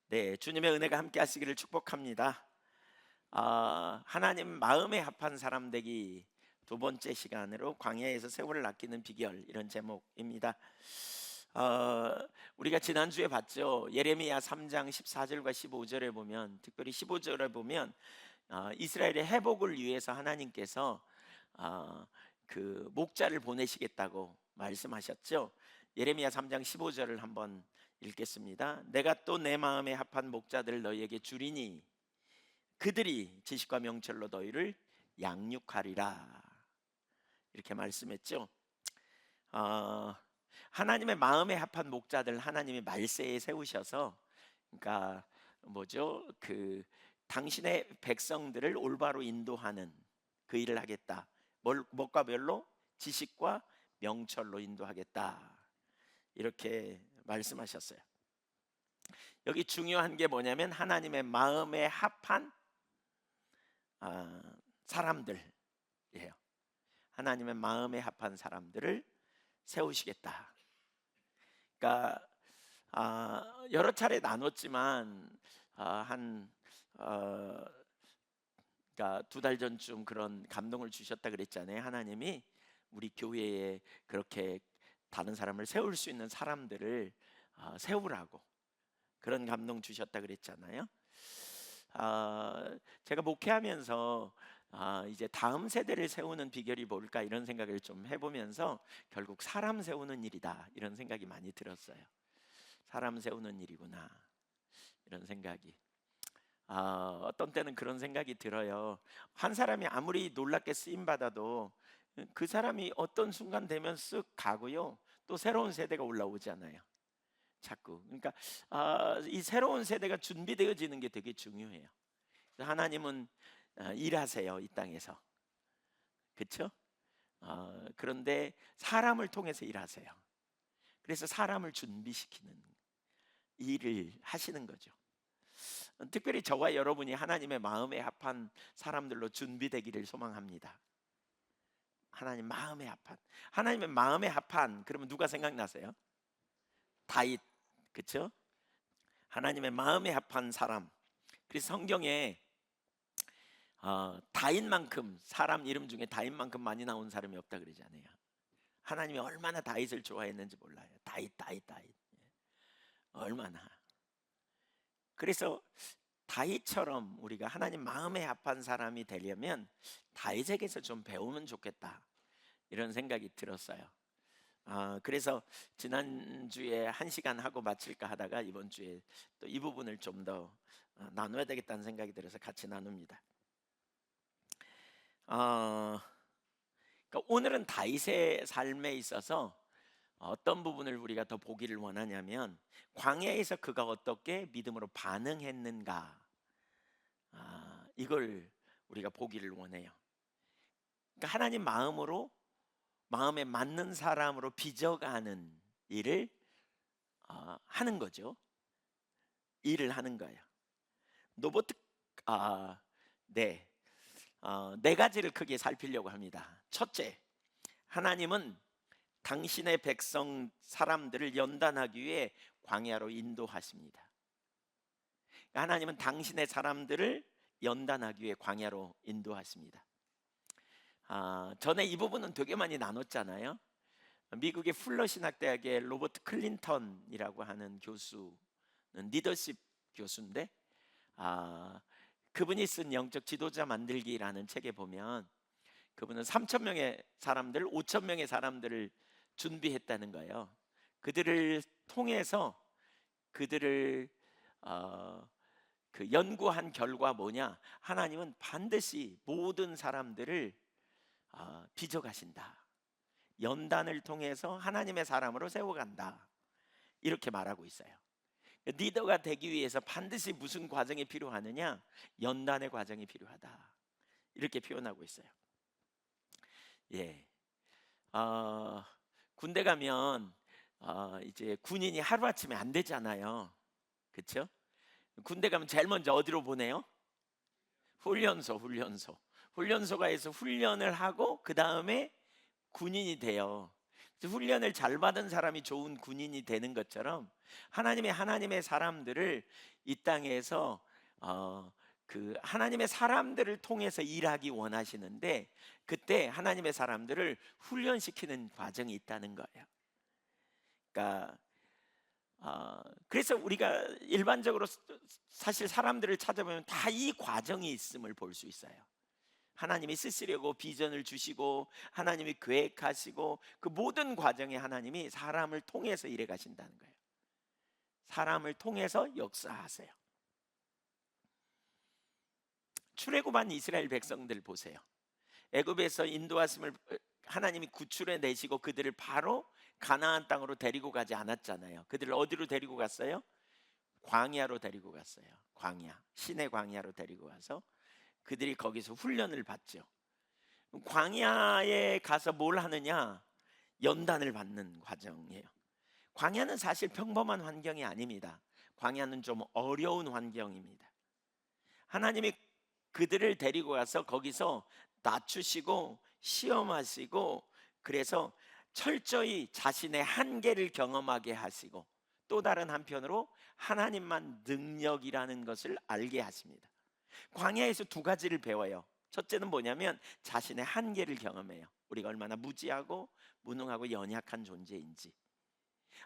네, 주님의 은혜가 함께 하시기를 축복합니다. 하나님 마음에 합한 사람 되기 두 번째 시간으로 광야에서 세월을 아끼는 비결, 이런 제목입니다. 우리가 지난주에 봤죠. 예레미야 3장 14절과 15절에 보면, 특별히 15절에 보면 이스라엘의 회복을 위해서 하나님께서 그 목자를 보내시겠다고 말씀하셨죠. 예레미야 3장 15절을 한번 읽겠습니다. 내가 또 내 마음에 합한 목자들을 너희에게 주리니 그들이 지식과 명철로 너희를 양육하리라, 이렇게 말씀했죠. 하나님의 마음에 합한 목자들 하나님이 말세에 세우셔서, 그러니까 뭐죠? 그 당신의 백성들을 올바로 인도하는 그 일을 하겠다. 뭘과 별로? 지식과 명철로 인도하겠다, 이렇게 말씀하셨어요. 여기 중요한 게 뭐냐면 하나님의 마음에 합한 사람들이에요. 하나님의 마음에 합한 사람들을 세우시겠다. 그러니까 여러 차례 나눴지만 그러니까 2달 전쯤 그런 감동을 주셨다 그랬잖아요. 하나님이 우리 교회에 그렇게 다른 사람을 세울 수 있는 사람들을 세우라고 그런 감동 주셨다 그랬잖아요. 제가 목회하면서 이제 다음 세대를 세우는 비결이 뭘까, 이런 생각을 좀 해보면서 결국 사람 세우는 일이다, 이런 생각이 많이 들었어요. 사람 세우는 일이구나, 이런 생각이. 어떤 때는 그런 생각이 들어요. 한 사람이 아무리 놀랍게 쓰임 받아도 그 사람이 어떤 순간 되면 쓱 가고요, 또 새로운 세대가 올라오잖아요, 자꾸. 그러니까 이 새로운 세대가 준비되어지는 게 되게 중요해요. 하나님은 일하세요, 이 땅에서. 그렇죠? 그런데 사람을 통해서 일하세요. 그래서 사람을 준비시키는 일을 하시는 거죠. 특별히 저와 여러분이 하나님의 마음에 합한 사람들로 준비되기를 소망합니다. 하나님 마음에 합한, 하나님의 마음에 합한, 그러면 누가 생각나세요? 다윗, 그렇죠? 하나님의 마음에 합한 사람. 그래서 성경에 다윗만큼, 사람 이름 중에 다윗만큼 많이 나온 사람이 없다 그러잖아요. 하나님이 얼마나 다윗을 좋아했는지 몰라요. 다윗. 얼마나. 그래서 다윗처럼 우리가 하나님 마음에 합한 사람이 되려면 다윗에게서 좀 배우면 좋겠다, 이런 생각이 들었어요. 그래서 지난주에 1시간 하고 마칠까 하다가 이번 주에 또 이 부분을 좀 더 나눠야 되겠다는 생각이 들어서 같이 나눕니다. 그러니까 오늘은 다윗의 삶에 있어서 어떤 부분을 우리가 더 보기를 원하냐면, 광야에서 그가 어떻게 믿음으로 반응했는가, 이걸 우리가 보기를 원해요. 그러니까 하나님 마음에 맞는 사람으로 빚어가는 일을 하는 거죠. 일을 하는 거예요. 노보트 네. 네 가지를 크게 살피려고 합니다. 첫째, 하나님은 당신의 백성 사람들을 연단하기 위해 광야로 인도하십니다. 하나님은 당신의 사람들을 연단하기 위해 광야로 인도하십니다. 전에 이 부분은 되게 많이 나눴잖아요. 미국의 풀러 신학대학의 로버트 클린턴이라고 하는 교수는 리더십 교수인데, 그분이 쓴 영적 지도자 만들기라는 책에 보면 그분은 3,000명의 사람들, 5,000명의 사람들을 준비했다는 거예요. 그들을 통해서 그들을 그 연구한 결과 뭐냐? 하나님은 반드시 모든 사람들을 빚어 가신다. 연단을 통해서 하나님의 사람으로 세워간다, 이렇게 말하고 있어요. 리더가 되기 위해서 반드시 무슨 과정이 필요하느냐? 연단의 과정이 필요하다, 이렇게 표현하고 있어요. 예. 군대 가면 이제 군인이 하루아침에 안 되잖아요. 그렇죠? 군대 가면 제일 먼저 어디로 보내요? 훈련소가에서 훈련을 하고 그 다음에 군인이 돼요. 훈련을 잘 받은 사람이 좋은 군인이 되는 것처럼 하나님의 사람들을 이 땅에서 그 하나님의 사람들을 통해서 일하기 원하시는데, 그때 하나님의 사람들을 훈련시키는 과정이 있다는 거예요. 그러니까 그래서 우리가 일반적으로 사실 사람들을 찾아보면 다 이 과정이 있음을 볼 수 있어요. 하나님이 쓰시려고 비전을 주시고 하나님이 계획하시고 그 모든 과정에 하나님이 사람을 통해서 일해 가신다는 거예요. 사람을 통해서 역사하세요. 출애굽한 이스라엘 백성들 보세요. 애굽에서 인도하심을 하나님이 구출해 내시고 그들을 바로 가나안 땅으로 데리고 가지 않았잖아요. 그들을 어디로 데리고 갔어요? 광야로 데리고 갔어요. 광야, 신의 광야로 데리고 가서 그들이 거기서 훈련을 받죠. 광야에 가서 뭘 하느냐? 연단을 받는 과정이에요. 광야는 사실 평범한 환경이 아닙니다. 광야는 좀 어려운 환경입니다. 하나님이 그들을 데리고 가서 거기서 낮추시고 시험하시고, 그래서 철저히 자신의 한계를 경험하게 하시고, 또 다른 한편으로 하나님만 능력이라는 것을 알게 하십니다. 광야에서 두 가지를 배워요. 첫째는 뭐냐면 자신의 한계를 경험해요. 우리가 얼마나 무지하고 무능하고 연약한 존재인지.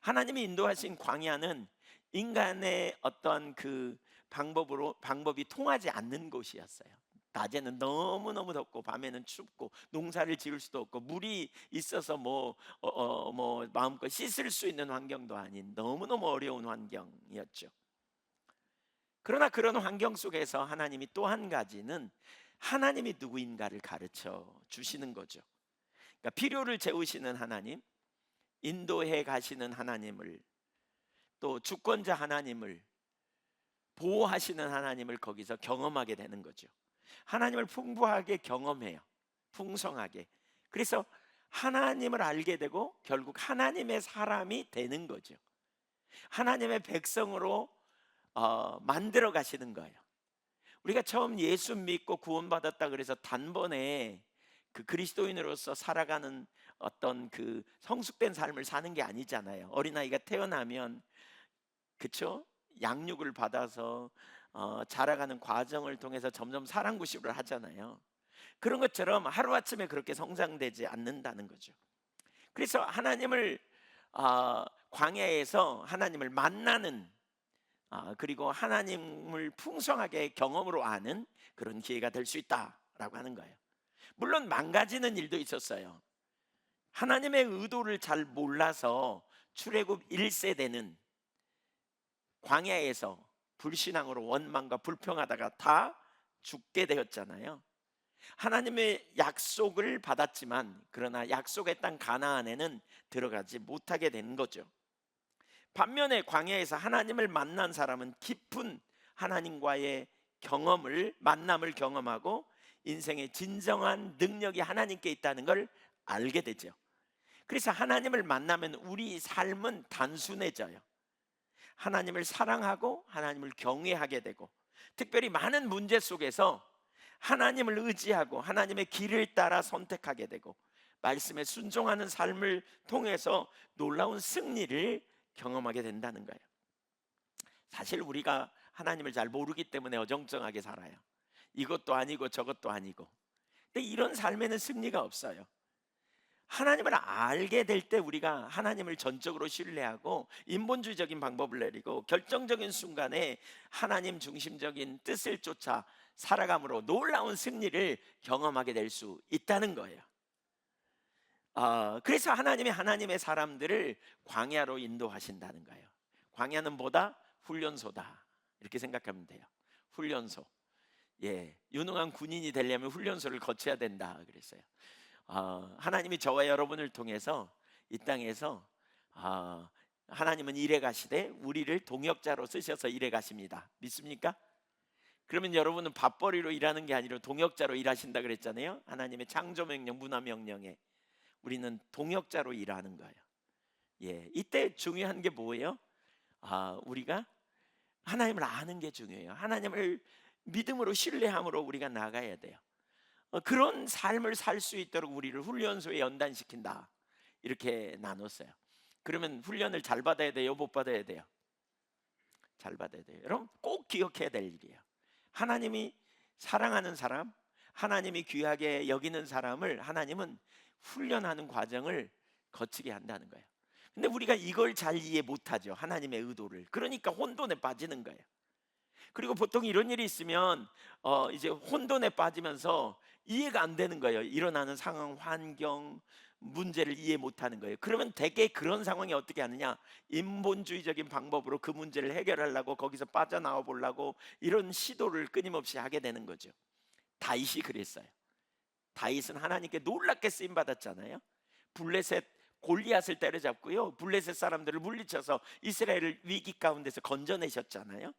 하나님이 인도하신 광야는 인간의 어떤 그 방법이 통하지 않는 곳이었어요. 낮에는 너무너무 덥고 밤에는 춥고 농사를 지을 수도 없고 물이 있어서 뭐 마음껏 씻을 수 있는 환경도 아닌 너무너무 어려운 환경이었죠. 그러나 그런 환경 속에서 하나님이 또 한 가지는 하나님이 누구인가를 가르쳐 주시는 거죠. 그러니까 필요를 채우시는 하나님, 인도해 가시는 하나님을, 또 주권자 하나님을, 보호하시는 하나님을 거기서 경험하게 되는 거죠. 하나님을 풍부하게 경험해요. 풍성하게. 그래서 하나님을 알게 되고 결국 하나님의 사람이 되는 거죠. 하나님의 백성으로 만들어 가시는 거예요. 우리가 처음 예수 믿고 구원받았다 그래서 단번에 그 그리스도인으로서 살아가는 어떤 그 성숙된 삶을 사는 게 아니잖아요. 어린아이가 태어나면, 그쵸? 양육을 받아서 자라가는 과정을 통해서 점점 사랑구실을 하잖아요. 그런 것처럼 하루아침에 그렇게 성장되지 않는다는 거죠. 그래서 하나님을 광야에서 하나님을 만나는, 그리고 하나님을 풍성하게 경험으로 아는 그런 기회가 될 수 있다라고 하는 거예요. 물론 망가지는 일도 있었어요. 하나님의 의도를 잘 몰라서 출애굽 1세대는 광야에서 불신앙으로 원망과 불평하다가 다 죽게 되었잖아요. 하나님의 약속을 받았지만 그러나 약속의 땅 가나안에는 들어가지 못하게 된 거죠. 반면에 광야에서 하나님을 만난 사람은 깊은 하나님과의 만남을 경험하고 인생의 진정한 능력이 하나님께 있다는 걸 알게 되죠. 그래서 하나님을 만나면 우리 삶은 단순해져요. 하나님을 사랑하고 하나님을 경외하게 되고, 특별히 많은 문제 속에서 하나님을 의지하고 하나님의 길을 따라 선택하게 되고, 말씀에 순종하는 삶을 통해서 놀라운 승리를 경험하게 된다는 거예요. 사실 우리가 하나님을 잘 모르기 때문에 어정쩡하게 살아요. 이것도 아니고 저것도 아니고. 근데 이런 삶에는 승리가 없어요. 하나님을 알게 될 때 우리가 하나님을 전적으로 신뢰하고 인본주의적인 방법을 내리고 결정적인 순간에 하나님 중심적인 뜻을 쫓아 살아감으로 놀라운 승리를 경험하게 될 수 있다는 거예요. 그래서 하나님이 하나님의 사람들을 광야로 인도하신다는 거예요. 광야는 뭐다? 훈련소다, 이렇게 생각하면 돼요. 훈련소. 유능한 군인이 되려면 훈련소를 거쳐야 된다 그랬어요. 하나님이 저와 여러분을 통해서 이 땅에서 하나님은 일해 가시되 우리를 동역자로 쓰셔서 일해 가십니다. 믿습니까? 그러면 여러분은 밥벌이로 일하는 게 아니라 동역자로 일하신다 그랬잖아요. 하나님의 창조명령, 문화명령에 우리는 동역자로 일하는 거예요. 이때 중요한 게 뭐예요? 우리가 하나님을 아는 게 중요해요. 하나님을 믿음으로 신뢰함으로 우리가 나가야 돼요. 그런 삶을 살 수 있도록 우리를 훈련소에 연단시킨다, 이렇게 나눴어요. 그러면 훈련을 잘 받아야 돼요, 못 받아야 돼요? 잘 받아야 돼요. 여러분 꼭 기억해야 될 일이에요. 하나님이 사랑하는 사람, 하나님이 귀하게 여기는 사람을 하나님은 훈련하는 과정을 거치게 한다는 거예요. 근데 우리가 이걸 잘 이해 못하죠, 하나님의 의도를. 그러니까 혼돈에 빠지는 거예요. 그리고 보통 이런 일이 있으면 이제 혼돈에 빠지면서 이해가 안 되는 거예요. 일어나는 상황, 환경, 문제를 이해 못하는 거예요. 그러면 대개 그런 상황이 어떻게 하느냐, 인본주의적인 방법으로 그 문제를 해결하려고 거기서 빠져나와 보려고 이런 시도를 끊임없이 하게 되는 거죠. 다윗이 그랬어요. 다윗은 하나님께 놀랍게 쓰임 받았잖아요. 블레셋 골리앗을 때려잡고요, 블레셋 사람들을 물리쳐서 이스라엘을 위기 가운데서 건져내셨잖아요.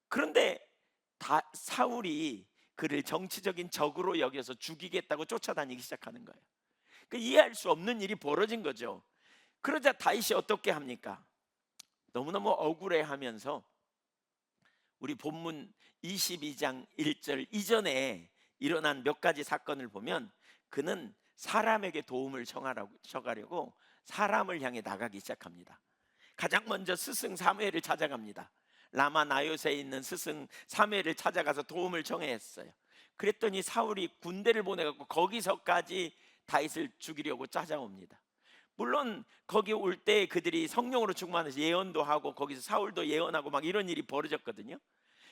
그런데 사울이 그를 정치적인 적으로 여겨서 죽이겠다고 쫓아다니기 시작하는 거예요. 그러니까 이해할 수 없는 일이 벌어진 거죠. 그러자 다윗이 어떻게 합니까? 너무너무 억울해하면서 우리 본문 22장 1절 이전에 일어난 몇 가지 사건을 보면 그는 사람에게 도움을 청하려고 사람을 향해 나가기 시작합니다. 가장 먼저 스승 사무엘을 찾아갑니다. 라마 나요스에 있는 스승 사무엘을 찾아가서 도움을 청했어요. 그랬더니 사울이 군대를 보내갖고 거기서까지 다윗을 죽이려고 찾아옵니다. 물론 거기 올 때 그들이 성령으로 충만해서 예언도 하고 거기서 사울도 예언하고 막 이런 일이 벌어졌거든요.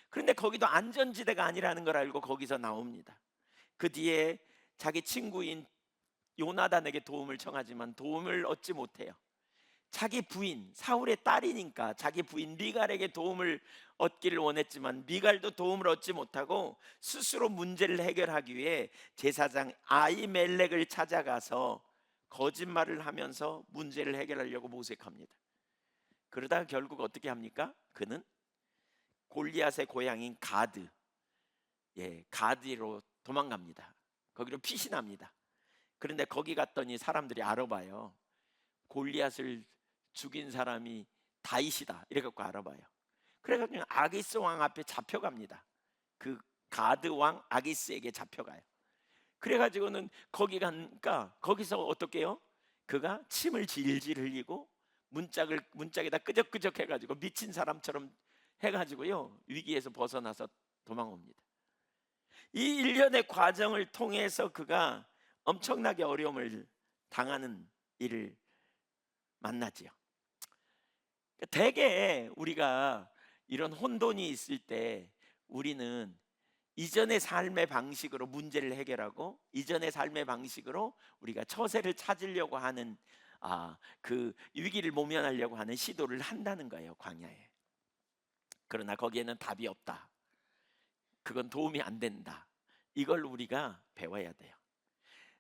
그런데 거기도 안전지대가 아니라는 걸 알고 거기서 나옵니다. 그 뒤에 자기 친구인 요나단에게 도움을 청하지만 도움을 얻지 못해요. 자기 부인 사울의 딸이니까 자기 부인 미갈에게 도움을 얻기를 원했지만 미갈도 도움을 얻지 못하고 스스로 문제를 해결하기 위해 제사장 아히멜렉을 찾아가서 거짓말을 하면서 문제를 해결하려고 모색합니다. 그러다가 결국 어떻게 합니까? 그는 골리앗의 고향인 가드, 가드로 도망갑니다. 거기로 피신합니다. 그런데 거기 갔더니 사람들이 알아봐요. 골리앗을 죽인 사람이 다윗이다 이래 갖고 알아봐요. 그래가지고 아기스 왕 앞에 잡혀갑니다. 그 가드 왕 아기스에게 잡혀가요. 그래가지고는 거기 가니까 거기서 어떻게 해요? 그가 침을 질질 흘리고 문짝에다 끄적끄적 해가지고 미친 사람처럼 해가지고요 위기에서 벗어나서 도망옵니다. 이 일련의 과정을 통해서 그가 엄청나게 어려움을 당하는 일을 만나지요. 대개 우리가 이런 혼돈이 있을 때 우리는 이전의 삶의 방식으로 문제를 해결하고 이전의 삶의 방식으로 우리가 처세를 찾으려고 하는 그 위기를 모면하려고 하는 시도를 한다는 거예요, 광야에. 그러나 거기에는 답이 없다. 그건 도움이 안 된다. 이걸 우리가 배워야 돼요.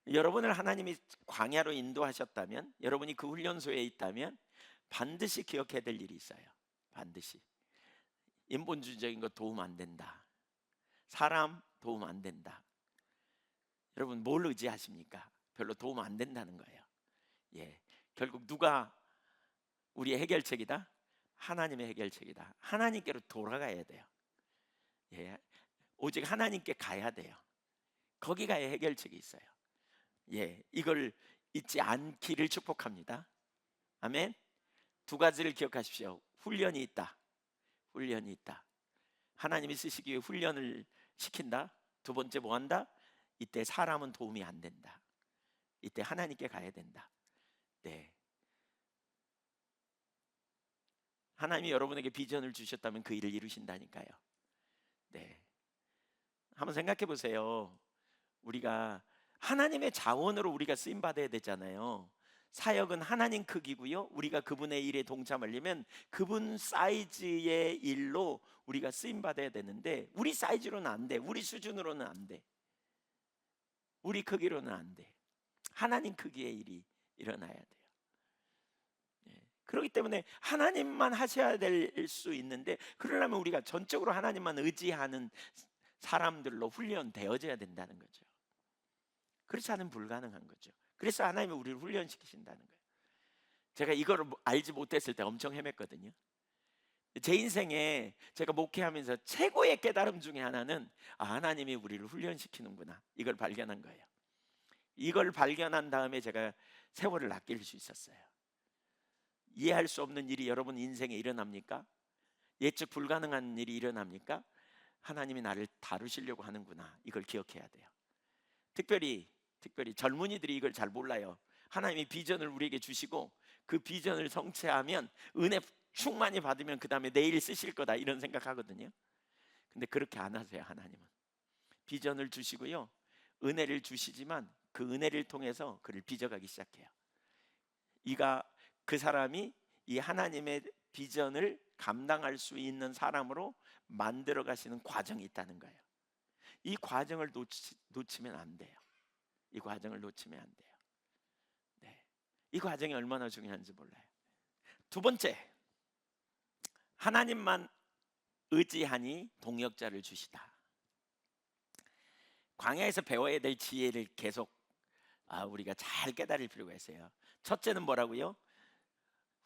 여러분을 하나님이 광야로 인도하셨다면, 여러분이 그 훈련소에 있다면 반드시 기억해야 될 일이 있어요. 반드시 인본주의적인 거 도움 안 된다. 사람 도움 안 된다. 여러분 뭘 의지하십니까? 별로 도움 안 된다는 거예요. 결국 누가 우리의 해결책이다? 하나님의 해결책이다. 하나님께로 돌아가야 돼요. 오직 하나님께 가야 돼요. 거기 가야 해결책이 있어요. 이걸 잊지 않기를 축복합니다. 아멘. 두 가지를 기억하십시오. 훈련이 있다. 훈련이 있다. 하나님이 쓰시기 위해 훈련을 시킨다. 두 번째 뭐 한다? 이때 사람은 도움이 안 된다. 이때 하나님께 가야 된다. 하나님이 여러분에게 비전을 주셨다면 그 일을 이루신다니까요. 한번 생각해 보세요. 우리가 하나님의 자원으로 우리가 쓰임 받아야 되잖아요. 사역은 하나님 크기고요. 우리가 그분의 일에 동참하려면 그분 사이즈의 일로 우리가 쓰임 받아야 되는데 우리 사이즈로는 안 돼. 우리 수준으로는 안 돼. 우리 크기로는 안 돼. 하나님 크기의 일이 일어나야 돼요. 그렇기 때문에 하나님만 하셔야 될 수 있는데 그러려면 우리가 전적으로 하나님만 의지하는 사람들로 훈련되어져야 된다는 거죠. 그렇지 않으면 불가능한 거죠. 그래서 하나님이 우리를 훈련시키신다는 거예요. 제가 이거를 알지 못했을 때 엄청 헤맸거든요. 제 인생에 제가 목회하면서 최고의 깨달음 중에 하나는 하나님이 우리를 훈련시키는구나, 이걸 발견한 거예요. 이걸 발견한 다음에 제가 세월을 아낄 수 있었어요. 이해할 수 없는 일이 여러분 인생에 일어납니까? 예측 불가능한 일이 일어납니까? 하나님이 나를 다루시려고 하는구나. 이걸 기억해야 돼요. 특별히 젊은이들이 이걸 잘 몰라요. 하나님이 비전을 우리에게 주시고 그 비전을 성취하면 은혜 충만히 받으면 그 다음에 내일 쓰실 거다 이런 생각하거든요. 근데 그렇게 안 하세요. 하나님은 비전을 주시고요, 은혜를 주시지만 그 은혜를 통해서 그를 빚어가기 시작해요. 그 사람이 이 하나님의 비전을 감당할 수 있는 사람으로 만들어 가시는 과정이 있다는 거예요. 이 과정을 놓치면 안 돼요. 이 과정을 놓치면 안 돼요. 네. 이 과정이 얼마나 중요한지 몰라요. 두 번째, 하나님만 의지하니 동역자를 주시다. 광야에서 배워야 될 지혜를 계속 우리가 잘 깨달을 필요가 있어요. 첫째는 뭐라고요?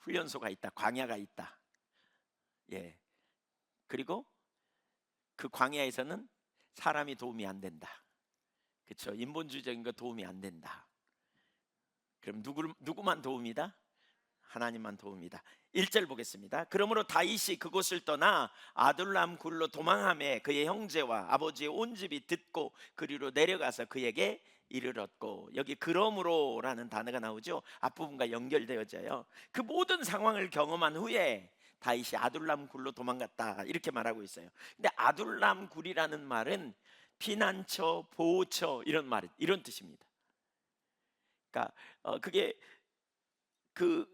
훈련소가 있다, 광야가 있다. 예. 그리고 그 광야에서는 사람이 도움이 안 된다. 그렇죠? 인본주의적인 거 도움이 안 된다. 그럼 누구만 도움이다? 하나님만 도움이다. 1절 보겠습니다. 그러므로 다윗이 그곳을 떠나 아둘람 굴로 도망하며 그의 형제와 아버지의 온 집이 듣고 그리로 내려가서 그에게 이르렀고, 여기 그러므로라는 단어가 나오죠. 앞부분과 연결되어져요. 그 모든 상황을 경험한 후에 다윗이 아둘람 굴로 도망갔다 이렇게 말하고 있어요. 근데 아둘람 굴이라는 말은 피난처, 보호처 이런 뜻입니다. 그러니까 그게 그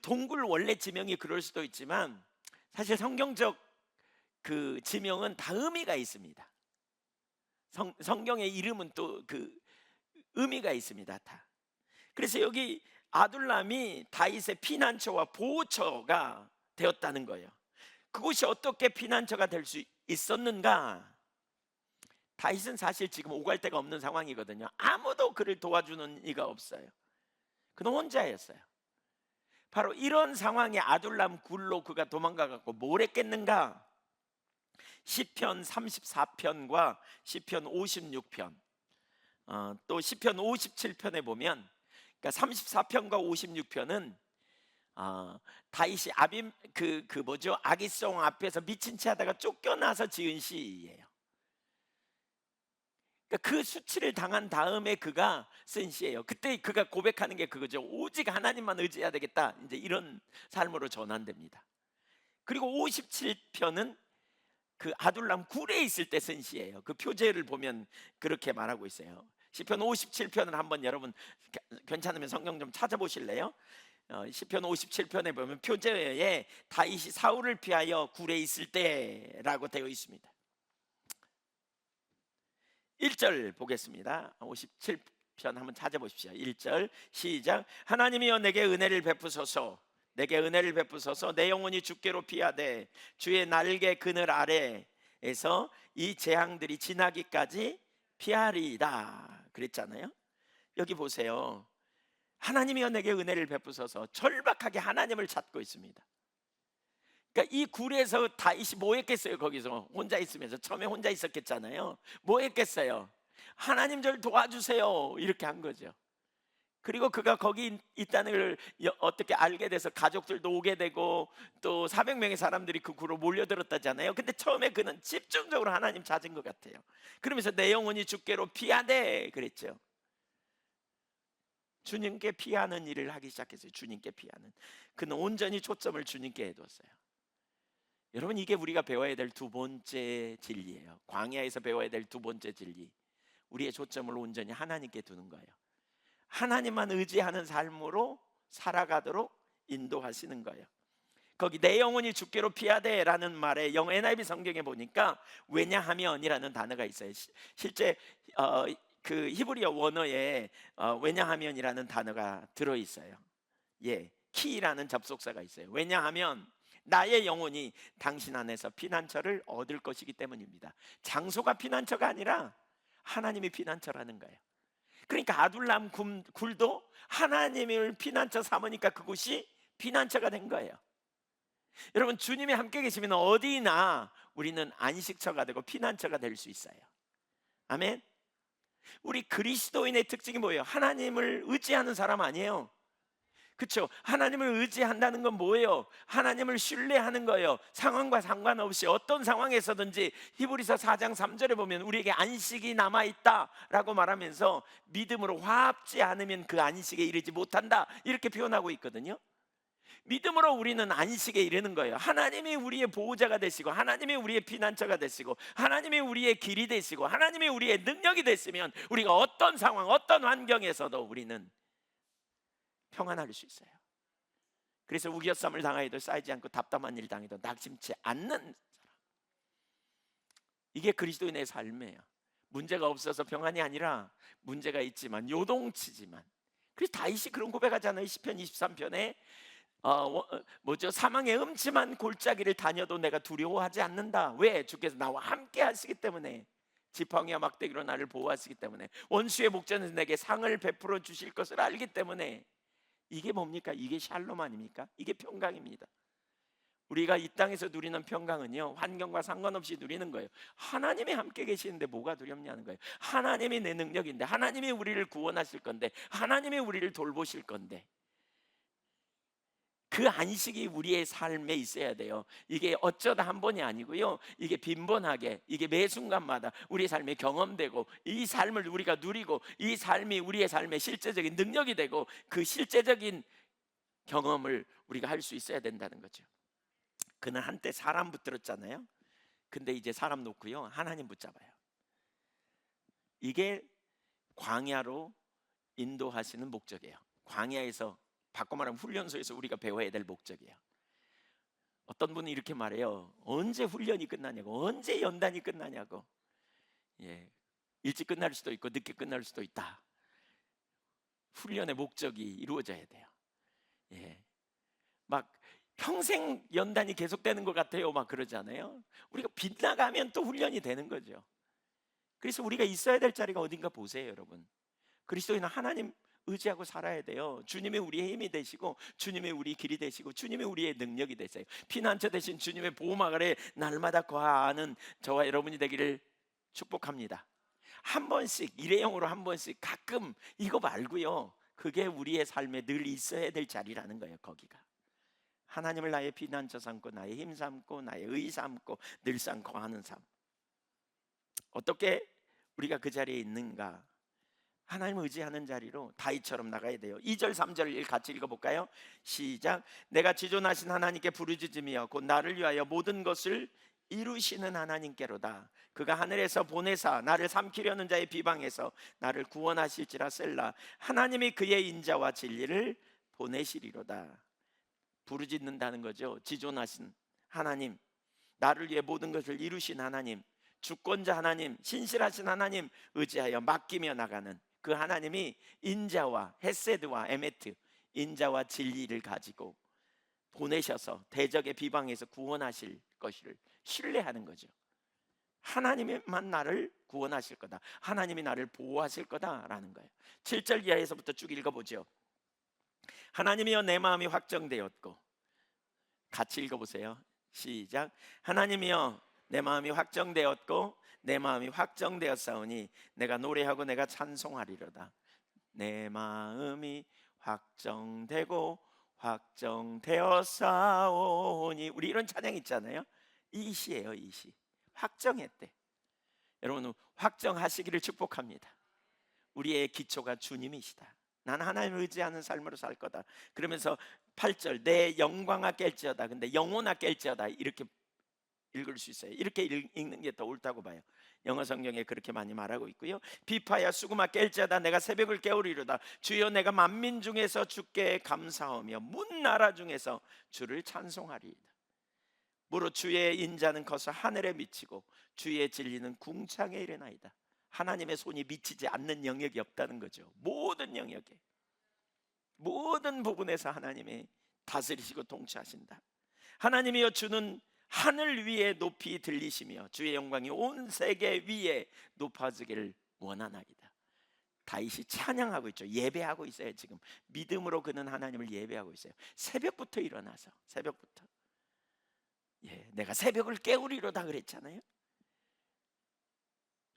동굴 원래 지명이 그럴 수도 있지만 사실 성경적 그 지명은 다 의미가 있습니다. 성경의 이름은 또 그 의미가 있습니다. 다. 그래서 여기 아둘람이 다윗의 피난처와 보호처가 되었다는 거예요. 그곳이 어떻게 피난처가 될 수 있었는가? 다윗은 사실 지금 오갈 데가 없는 상황이거든요. 아무도 그를 도와주는 이가 없어요. 그는 혼자였어요. 바로 이런 상황에 아둘람 굴로 그가 도망가 갖고 뭘 했겠는가? 시편 34편과 시편 56편, 또 시편 57편에 보면, 그러니까 34편과 56편은 다윗이 아기송 앞에서 미친 채 하다가 쫓겨나서 지은 시예요. 그러니까 그 수치를 당한 다음에 그가 쓴 시예요. 그때 그가 고백하는 게 그거죠. 오직 하나님만 의지해야 되겠다. 이제 이런 삶으로 전환됩니다. 그리고 57편은 그 아둘람 굴에 있을 때 쓴 시예요. 그 표제를 보면 그렇게 말하고 있어요. 시편 57편을 한번 여러분 괜찮으면 성경 좀 찾아보실래요? 시편 57편에 보면 표제에 다윗이 사울을 피하여 굴에 있을 때라고 되어 있습니다. 1절 보겠습니다. 57편 한번 찾아보십시오. 1절 시작. 하나님이여 내게 은혜를 베푸소서, 내게 은혜를 베푸소서. 내 영혼이 주께로 피하되 주의 날개 그늘 아래에서 이 재앙들이 지나기까지 피하리이다 그랬잖아요. 여기 보세요. 하나님이여 내게 은혜를 베푸소서. 절박하게 하나님을 찾고 있습니다. 그러니까 이 굴에서 다윗이 뭐 했겠어요? 거기서 혼자 있으면서, 처음에 혼자 있었겠잖아요. 뭐 했겠어요? 하나님 저를 도와주세요 이렇게 한 거죠. 그리고 그가 거기 있다는 걸 어떻게 알게 돼서 가족들도 오게 되고 또 400명의 사람들이 그 굴로 몰려들었다잖아요. 근데 처음에 그는 집중적으로 하나님 찾은 것 같아요. 그러면서 내 영혼이 주께로 피하되 그랬죠. 주님께 피하는 일을 하기 시작했어요. 주님께 피하는. 그는 온전히 초점을 주님께 해뒀어요. 여러분, 이게 우리가 배워야 될 두 번째 진리예요. 광야에서 배워야 될 두 번째 진리. 우리의 초점을 온전히 하나님께 두는 거예요. 하나님만 의지하는 삶으로 살아가도록 인도하시는 거예요. 거기 내 영혼이 주께로 피하되 라는 말에 NIV 성경에 보니까 왜냐하면이라는 단어가 있어요. 실제 그 히브리어 원어에 왜냐하면이라는 단어가 들어있어요. 키라는 접속사가 있어요. 왜냐하면 나의 영혼이 당신 안에서 피난처를 얻을 것이기 때문입니다. 장소가 피난처가 아니라 하나님이 피난처라는 거예요. 그러니까 아둘람 굴도 하나님을 피난처 삼으니까 그곳이 피난처가 된 거예요. 여러분, 주님이 함께 계시면 어디나 우리는 안식처가 되고 피난처가 될 수 있어요. 아멘. 우리 그리스도인의 특징이 뭐예요? 하나님을 의지하는 사람 아니에요. 그렇죠? 하나님을 의지한다는 건 뭐예요? 하나님을 신뢰하는 거예요. 상황과 상관없이 어떤 상황에서든지. 히브리서 4장 3절에 보면 우리에게 안식이 남아있다라고 말하면서 믿음으로 화합지 않으면 그 안식에 이르지 못한다, 이렇게 표현하고 있거든요. 믿음으로 우리는 안식에 이르는 거예요. 하나님이 우리의 보호자가 되시고, 하나님이 우리의 피난처가 되시고, 하나님이 우리의 길이 되시고, 하나님이 우리의 능력이 되시면 우리가 어떤 상황, 어떤 환경에서도 우리는 평안할 수 있어요. 그래서 우겨쌈을 당하여도 쌓이지 않고 답답한 일 당해도 낙심치 않는 사람, 이게 그리스도인의 삶이에요. 문제가 없어서 평안이 아니라 문제가 있지만 요동치지만. 그래서 다윗이 그런 고백하잖아요. 시편 23편에 사망의 음침한 골짜기를 다녀도 내가 두려워하지 않는다. 왜? 주께서 나와 함께 하시기 때문에. 지팡이와 막대기로 나를 보호하시기 때문에. 원수의 목전에서 내게 상을 베풀어 주실 것을 알기 때문에. 이게 뭡니까? 이게 샬롬 아닙니까? 이게 평강입니다. 우리가 이 땅에서 누리는 평강은요, 환경과 상관없이 누리는 거예요. 하나님이 함께 계시는데 뭐가 두렵냐는 거예요. 하나님이 내 능력인데, 하나님이 우리를 구원하실 건데, 하나님이 우리를 돌보실 건데, 그 안식이 우리의 삶에 있어야 돼요. 이게 어쩌다 한 번이 아니고요, 이게 빈번하게, 이게 매 순간마다 우리의 삶에 경험되고, 이 삶을 우리가 누리고, 이 삶이 우리의 삶의 실제적인 능력이 되고, 그 실제적인 경험을 우리가 할 수 있어야 된다는 거죠. 그는 한때 사람 붙들었잖아요. 근데 이제 사람 놓고요, 하나님 붙잡아요. 이게 광야로 인도하시는 목적이에요. 광야에서, 바꿔 말하면 훈련소에서 우리가 배워야 될 목적이에요. 어떤 분은 이렇게 말해요. 언제 훈련이 끝나냐고, 언제 연단이 끝나냐고. 일찍 끝날 수도 있고 늦게 끝날 수도 있다. 훈련의 목적이 이루어져야 돼요. 막 평생 연단이 계속되는 것 같아요, 막 그러잖아요. 우리가 빗나가면 또 훈련이 되는 거죠. 그래서 우리가 있어야 될 자리가 어딘가 보세요, 여러분. 그리스도인은 하나님 의지하고 살아야 돼요. 주님이 우리의 힘이 되시고, 주님이 우리 길이 되시고, 주님이 우리의 능력이 되세요. 피난처 되신 주님의 보호막 아래 날마다 거하는 저와 여러분이 되기를 축복합니다. 한 번씩, 일회용으로 한 번씩, 가끔, 이거 말고요, 그게 우리의 삶에 늘 있어야 될 자리라는 거예요. 거기가 하나님을 나의 피난처 삼고, 나의 힘 삼고, 나의 의 삼고, 늘상 거하는 삶. 어떻게 우리가 그 자리에 있는가? 하나님을 의지하는 자리로 다윗처럼 나가야 돼요. 2절 3절 같이 읽어볼까요? 시작. 내가 지존하신 하나님께 부르짖으며 곧 나를 위하여 모든 것을 이루시는 하나님께로다. 그가 하늘에서 보내사 나를 삼키려는 자의 비방에서 나를 구원하실지라. 셀라. 하나님이 그의 인자와 진리를 보내시리로다. 부르짖는다는 거죠. 지존하신 하나님, 나를 위해 모든 것을 이루신 하나님, 주권자 하나님, 신실하신 하나님 의지하여 맡기며 나가는 그 하나님이 인자와 헤세드와 에메트, 인자와 진리를 가지고 보내셔서 대적의 비방에서 구원하실 것을 신뢰하는 거죠. 하나님만 나를 구원하실 거다, 하나님이 나를 보호하실 거다라는 거예요. 7절 이하에서부터 쭉 읽어보죠. 하나님이여 내 마음이 확정되었고, 같이 읽어보세요. 시작. 하나님이여 내 마음이 확정되었고 내 마음이 확정되었사오니 내가 노래하고 내가 찬송하리로다. 내 마음이 확정되고 확정되었사오니. 우리 이런 찬양 있잖아요. 이 시예요. 이 시. 확정했대. 여러분, 확정하시기를 축복합니다. 우리의 기초가 주님이시다. 난 하나님을 의지하는 삶으로 살 거다. 그러면서 8절 내 영광아 깰지어다. 근데 영혼아 깰지어다, 이렇게 읽을 수 있어요. 이렇게 읽는 게 더 옳다고 봐요. 영어 성경에 그렇게 많이 말하고 있고요. 비파야 수구마 깰지어다. 내가 새벽을 깨우리로다. 주여 내가 만민 중에서 주께 감사하며 문 나라 중에서 주를 찬송하리이다. 무릇 주의 인자는 커서 하늘에 미치고 주의 진리는 궁창에 이르나이다. 하나님의 손이 미치지 않는 영역이 없다는 거죠. 모든 영역에, 모든 부분에서 하나님이 다스리시고 통치하신다. 하나님이여 주는 하늘 위에 높이 들리시며 주의 영광이 온 세계 위에 높아지기를 원하나이다. 다윗이 찬양하고 있죠. 예배하고 있어요. 지금 믿음으로 그는 하나님을 예배하고 있어요. 새벽부터 일어나서, 새벽부터. 내가 새벽을 깨우리로다 그랬잖아요.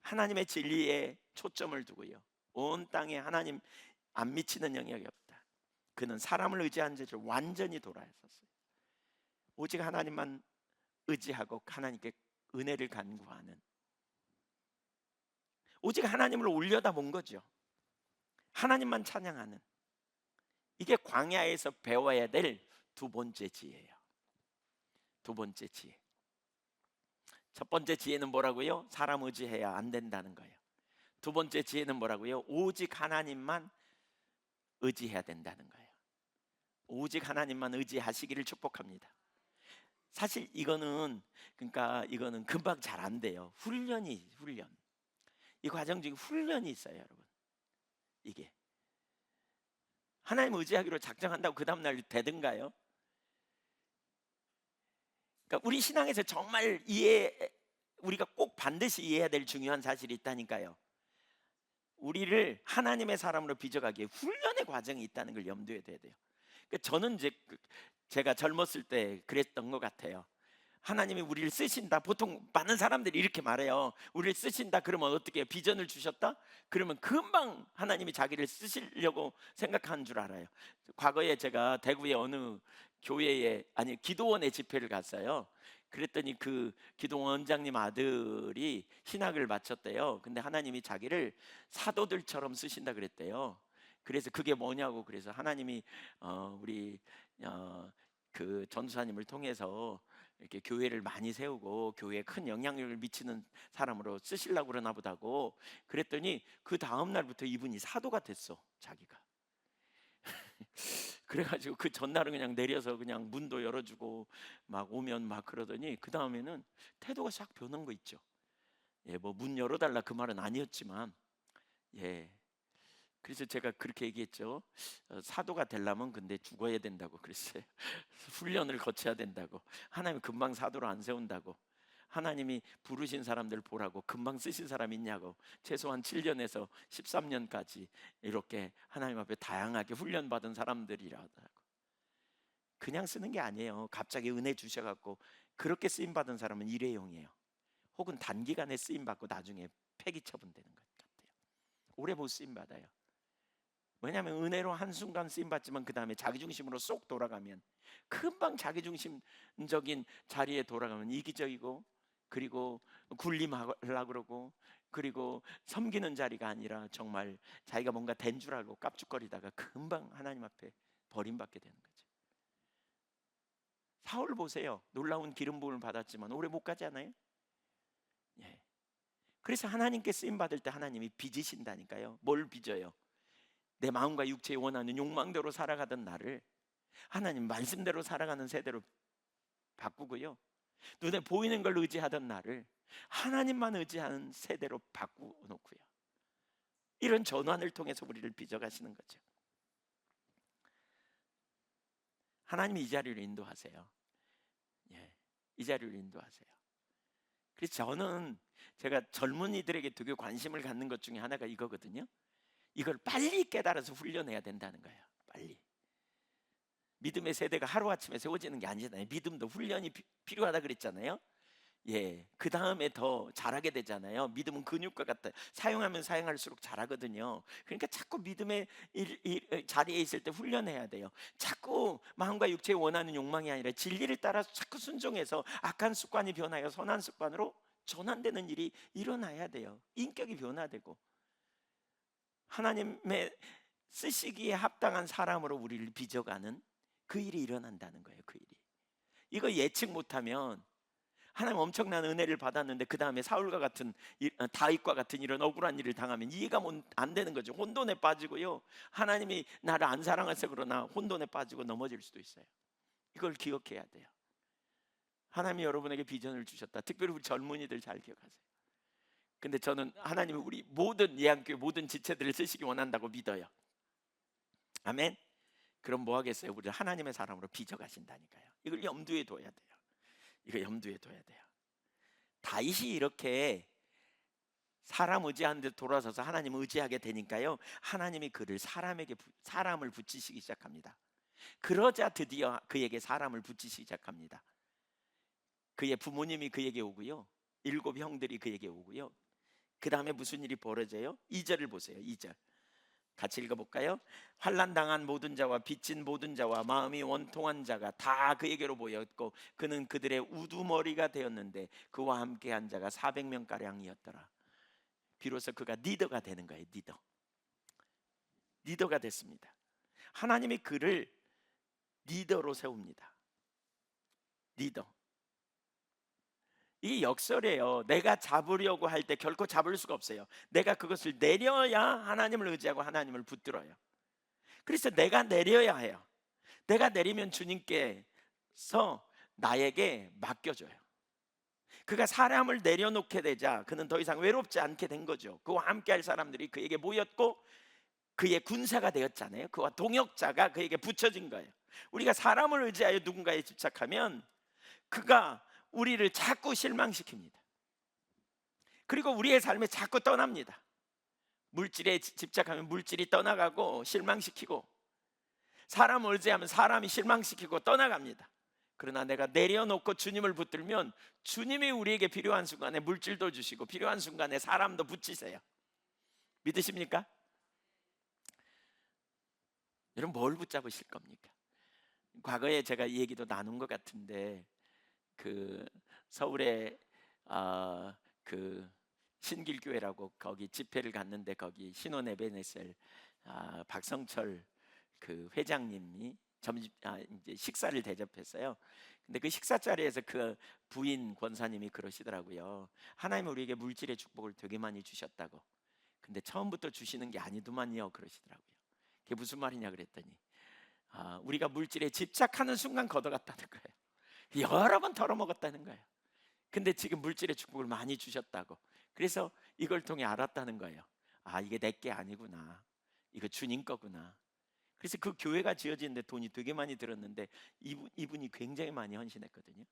하나님의 진리에 초점을 두고요, 온 땅에 하나님 안 미치는 영역이 없다. 그는 사람을 의지한 죄를 완전히 돌아섰어요. 오직 하나님만 의지하고 하나님께 은혜를 간구하는, 오직 하나님을 올려다본 거죠. 하나님만 찬양하는, 이게 광야에서 배워야 될 두 번째 지혜예요. 두 번째 지혜. 첫 번째 지혜는 뭐라고요? 사람 의지해야 안 된다는 거예요. 두 번째 지혜는 뭐라고요? 오직 하나님만 의지해야 된다는 거예요. 오직 하나님만 의지하시기를 축복합니다. 사실 이거는, 그러니까 이거는 금방 잘 안 돼요. 훈련. 이 과정 중에 훈련이 있어요, 여러분. 이게 하나님 의지하기로 작정한다고 그 다음날 되든가요? 그러니까 우리 신앙에서 정말 우리가 꼭 반드시 이해해야 될 중요한 사실이 있다니까요. 우리를 하나님의 사람으로 빚어가기에 훈련의 과정이 있다는 걸 염두에 둬야 돼요. 그러니까 저는 이제 제가 젊었을 때 그랬던 것 같아요. 하나님이 우리를 쓰신다. 보통 많은 사람들이 이렇게 말해요. 우리를 쓰신다 그러면 어떻게 해요? 비전을 주셨다? 그러면 금방 하나님이 자기를 쓰시려고 생각한 줄 알아요. 과거에 제가 대구의 어느 교회에, 아니 기도원에 집회를 갔어요. 그랬더니 그 기도원 원장님 아들이 신학을 마쳤대요. 근데 하나님이 자기를 사도들처럼 쓰신다 그랬대요. 그래서 그게 뭐냐고, 그래서 하나님이 우리 그 전도사님을 통해서 이렇게 교회를 많이 세우고 교회에 큰 영향력을 미치는 사람으로 쓰시려고 그러나 보다고 그랬더니 그 다음 날부터 이분이 사도가 됐어, 자기가. 그래가지고 그 전날은 그냥 내려서 그냥 문도 열어주고 막 오면 막 그러더니 그 다음에는 태도가 싹 변한 거 있죠. 예, 뭐 문 열어달라 그 말은 아니었지만, 예. 그래서 제가 그렇게 얘기했죠. 사도가 되려면 근데 죽어야 된다고 그랬어요. 훈련을 거쳐야 된다고. 하나님 금방 사도로 안 세운다고. 하나님이 부르신 사람들 보라고 금방 쓰신 사람 있냐고. 최소한 7년에서 13년까지 이렇게 하나님 앞에 다양하게 훈련받은 사람들이라고. 그냥 쓰는 게 아니에요. 갑자기 은혜 주셔갖고 그렇게 쓰임받은 사람은 일회용이에요. 혹은 단기간에 쓰임받고 나중에 폐기 처분되는 것 같아요. 오래 못 쓰임받아요. 왜냐하면 은혜로 한순간 쓰임받지만 그 다음에 자기중심으로 쏙 돌아가면, 금방 자기중심적인 자리에 돌아가면 이기적이고, 그리고 굴림하려고 그러고, 그리고 섬기는 자리가 아니라 정말 자기가 뭔가 된 줄 알고 깝죽거리다가 금방 하나님 앞에 버림받게 되는 거죠. 사울 보세요. 놀라운 기름 부음을 받았지만 오래 못 가지 않아요? 예. 그래서 하나님께 쓰임 받을 때 하나님이 빚으신다니까요. 뭘 빚어요? 내 마음과 육체에 원하는 욕망대로 살아가던 나를 하나님 말씀대로 살아가는 세대로 바꾸고요, 눈에 보이는 걸 의지하던 나를 하나님만 의지하는 세대로 바꾸놓고요, 이런 전환을 통해서 우리를 빚어가시는 거죠. 하나님이 이 자리를 인도하세요. 예, 이 자리를 인도하세요. 그래서 저는 제가 젊은이들에게 되게 관심을 갖는 것 중에 하나가 이거거든요. 이걸 빨리 깨달아서 훈련해야 된다는 거예요. 빨리. 믿음의 세대가 하루아침에 세워지는 게 아니잖아요. 믿음도 훈련이 필요하다 그랬잖아요. 예, 그 다음에 더 잘하게 되잖아요. 믿음은 근육과 같다. 사용하면 사용할수록 잘하거든요. 그러니까 자꾸 믿음의 자리에 있을 때 훈련해야 돼요. 자꾸 마음과 육체에 원하는 욕망이 아니라 진리를 따라서 자꾸 순종해서 악한 습관이 변하여 선한 습관으로 전환되는 일이 일어나야 돼요. 인격이 변화되고 하나님의 쓰시기에 합당한 사람으로 우리를 빚어가는 그 일이 일어난다는 거예요. 그 일이. 이거 예측 못하면, 하나님 엄청난 은혜를 받았는데 그 다음에 사울과 같은, 다윗과 같은 이런 억울한 일을 당하면 이해가 안 되는 거죠. 혼돈에 빠지고요, 하나님이 나를 안 사랑해서 그러나 혼돈에 빠지고 넘어질 수도 있어요. 이걸 기억해야 돼요. 하나님이 여러분에게 비전을 주셨다. 특별히 우리 젊은이들 잘 기억하세요. 근데 저는 하나님이 우리 모든 예한교회 모든 지체들을 쓰시기 원한다고 믿어요. 아멘. 그럼 뭐 하겠어요? 우리를 하나님의 사람으로 빚어가신다니까요. 이걸 염두에 둬야 돼요. 이거 염두에 둬야 돼요. 다윗이 이렇게 사람 의지하는 데 돌아서서 하나님 의지하게 되니까요, 하나님이 그를 사람을 붙이시기 시작합니다. 그러자 드디어 그에게 사람을 붙이시기 시작합니다. 그의 부모님이 그에게 오고요, 7 형들이 그에게 오고요, 그 다음에 무슨 일이 벌어져요? 2절을 보세요. 2절 같이 읽어볼까요? 환난당한 모든 자와 빚진 모든 자와 마음이 원통한 자가 다 그에게로 모였고 그는 그들의 우두머리가 되었는데 그와 함께한 자가 400명가량이었더라. 비로소 그가 리더가 되는 거예요. 리더가 됐습니다. 하나님이 그를 리더로 세웁니다. 리더. 이 역설이에요. 내가 잡으려고 할 때 결코 잡을 수가 없어요. 내가 그것을 내려야 하나님을 의지하고 하나님을 붙들어요. 그래서 내가 내려야 해요. 내가 내리면 주님께서 나에게 맡겨줘요. 그가 사람을 내려놓게 되자 그는 더 이상 외롭지 않게 된 거죠. 그와 함께할 사람들이 그에게 모였고 그의 군사가 되었잖아요. 그와 동역자가 그에게 붙여진 거예요. 우리가 사람을 의지하여 누군가에 집착하면 그가 우리를 자꾸 실망시킵니다. 그리고 우리의 삶에 자꾸 떠납니다. 물질에 집착하면 물질이 떠나가고 실망시키고, 사람을 의지하면 사람이 실망시키고 떠나갑니다. 그러나 내가 내려놓고 주님을 붙들면 주님이 우리에게 필요한 순간에 물질도 주시고 필요한 순간에 사람도 붙이세요. 믿으십니까? 여러분 뭘 붙잡으실 겁니까? 과거에 제가 이 얘기도 나눈 것 같은데 그 서울에 그 신길교회라고 거기 집회를 갔는데 거기 신혼 에베네셀 박성철 그 회장님이 이제 식사를 대접했어요. 근데 그 식사 자리에서 그 부인 권사님이 그러시더라고요. 하나님 우리에게 물질의 축복을 되게 많이 주셨다고. 근데 처음부터 주시는 게 아니더만요 그러시더라고요. 그게 무슨 말이냐 그랬더니 우리가 물질에 집착하는 순간 걷어갔다는 거예요. 여러 번 털어먹었다는 거예요. 근데 지금 물질의 축복을 많이 주셨다고. 그래서 이걸 통해 알았다는 거예요. 이게 내 게 아니구나. 이거 주님 거구나. 그래서 그 교회가 지어지는데 돈이 되게 많이 들었는데 이분이 굉장히 많이 헌신했거든요.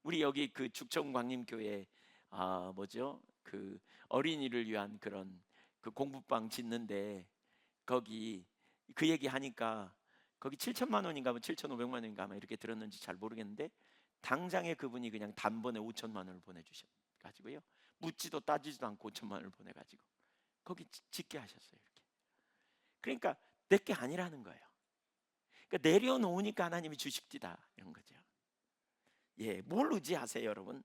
우리 여기 그 죽천 광림교회 그 어린이를 위한 그런 그 공부방 짓는데 거기 그 얘기 하니까 거기 7천만 원인가 7,500만 원인가 아마 이렇게 들었는지 잘 모르겠는데 당장에 그분이 그냥 단번에 5천만 원을 보내주셔가지고요, 묻지도 따지지도 않고 5천만 원을 보내가지고 거기 짓게 하셨어요. 이렇게. 그러니까 내 게 아니라는 거예요. 그러니까 내려놓으니까 하나님이 주십디다 이런 거죠. 예, 뭘 의지하세요, 여러분?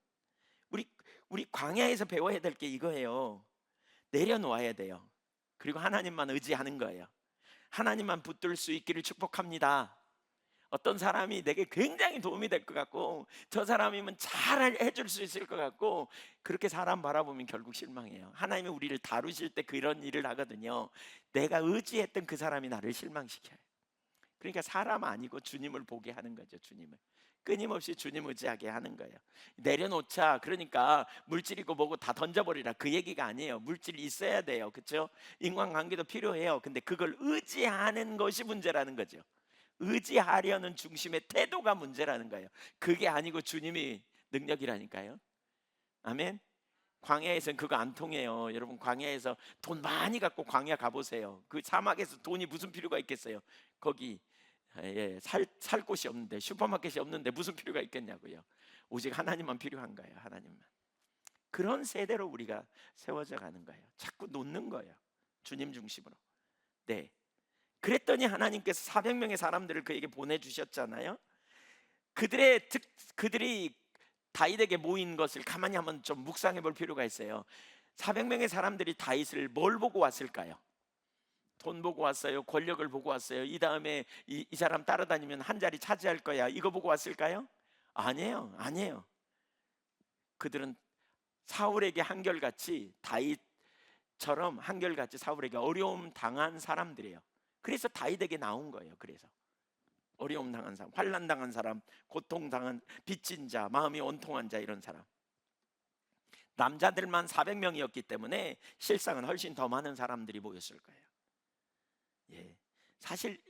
우리 광야에서 배워야 될 게 이거예요. 내려놓아야 돼요. 그리고 하나님만 의지하는 거예요. 하나님만 붙들 수 있기를 축복합니다. 어떤 사람이 내게 굉장히 도움이 될 것 같고 저 사람이면 잘 해줄 수 있을 것 같고 그렇게 사람 바라보면 결국 실망해요. 하나님이 우리를 다루실 때 그런 일을 하거든요. 내가 의지했던 그 사람이 나를 실망시켜요. 그러니까 사람 아니고 주님을 보게 하는 거죠. 주님을 끊임없이 주님 의지하게 하는 거예요. 내려놓자 그러니까 물질이고 뭐고 다 던져버리라 그 얘기가 아니에요. 물질이 있어야 돼요. 그렇죠? 인간관계도 필요해요. 근데 그걸 의지하는 것이 문제라는 거죠. 의지하려는 중심의 태도가 문제라는 거예요. 그게 아니고 주님이 능력이라니까요. 아멘. 광야에서는 그거 안 통해요. 여러분 광야에서 돈 많이 갖고 광야 가보세요. 그 사막에서 돈이 무슨 필요가 있겠어요. 거기 살 곳이 없는데, 슈퍼마켓이 없는데 무슨 필요가 있겠냐고요. 오직 하나님만 필요한 거예요. 하나님만. 그런 세대로 우리가 세워져 가는 거예요. 자꾸 놓는 거예요. 주님 중심으로. 네. 그랬더니 하나님께서 400명의 사람들을 그에게 보내주셨잖아요. 그들이 다윗에게 모인 것을 가만히 한번 좀 묵상해 볼 필요가 있어요. 400명의 사람들이 다윗을 뭘 보고 왔을까요? 돈 보고 왔어요? 권력을 보고 왔어요? 이 다음에 이 사람 따라다니면 한 자리 차지할 거야, 이거 보고 왔을까요? 아니에요. 그들은 사울에게 한결같이, 다윗처럼 한결같이 사울에게 어려움 당한 사람들이에요. 그래서 다윗에게 나온 거예요. 그래서 어려움 당한 사람, 환난 당한 사람, 고통 당한 빚진 자, 마음이 온통한 자, 이런 사람. 남자들만 400명이었기 때문에 실상은 훨씬 더 많은 사람들이 모였을 거예요. 예, 사실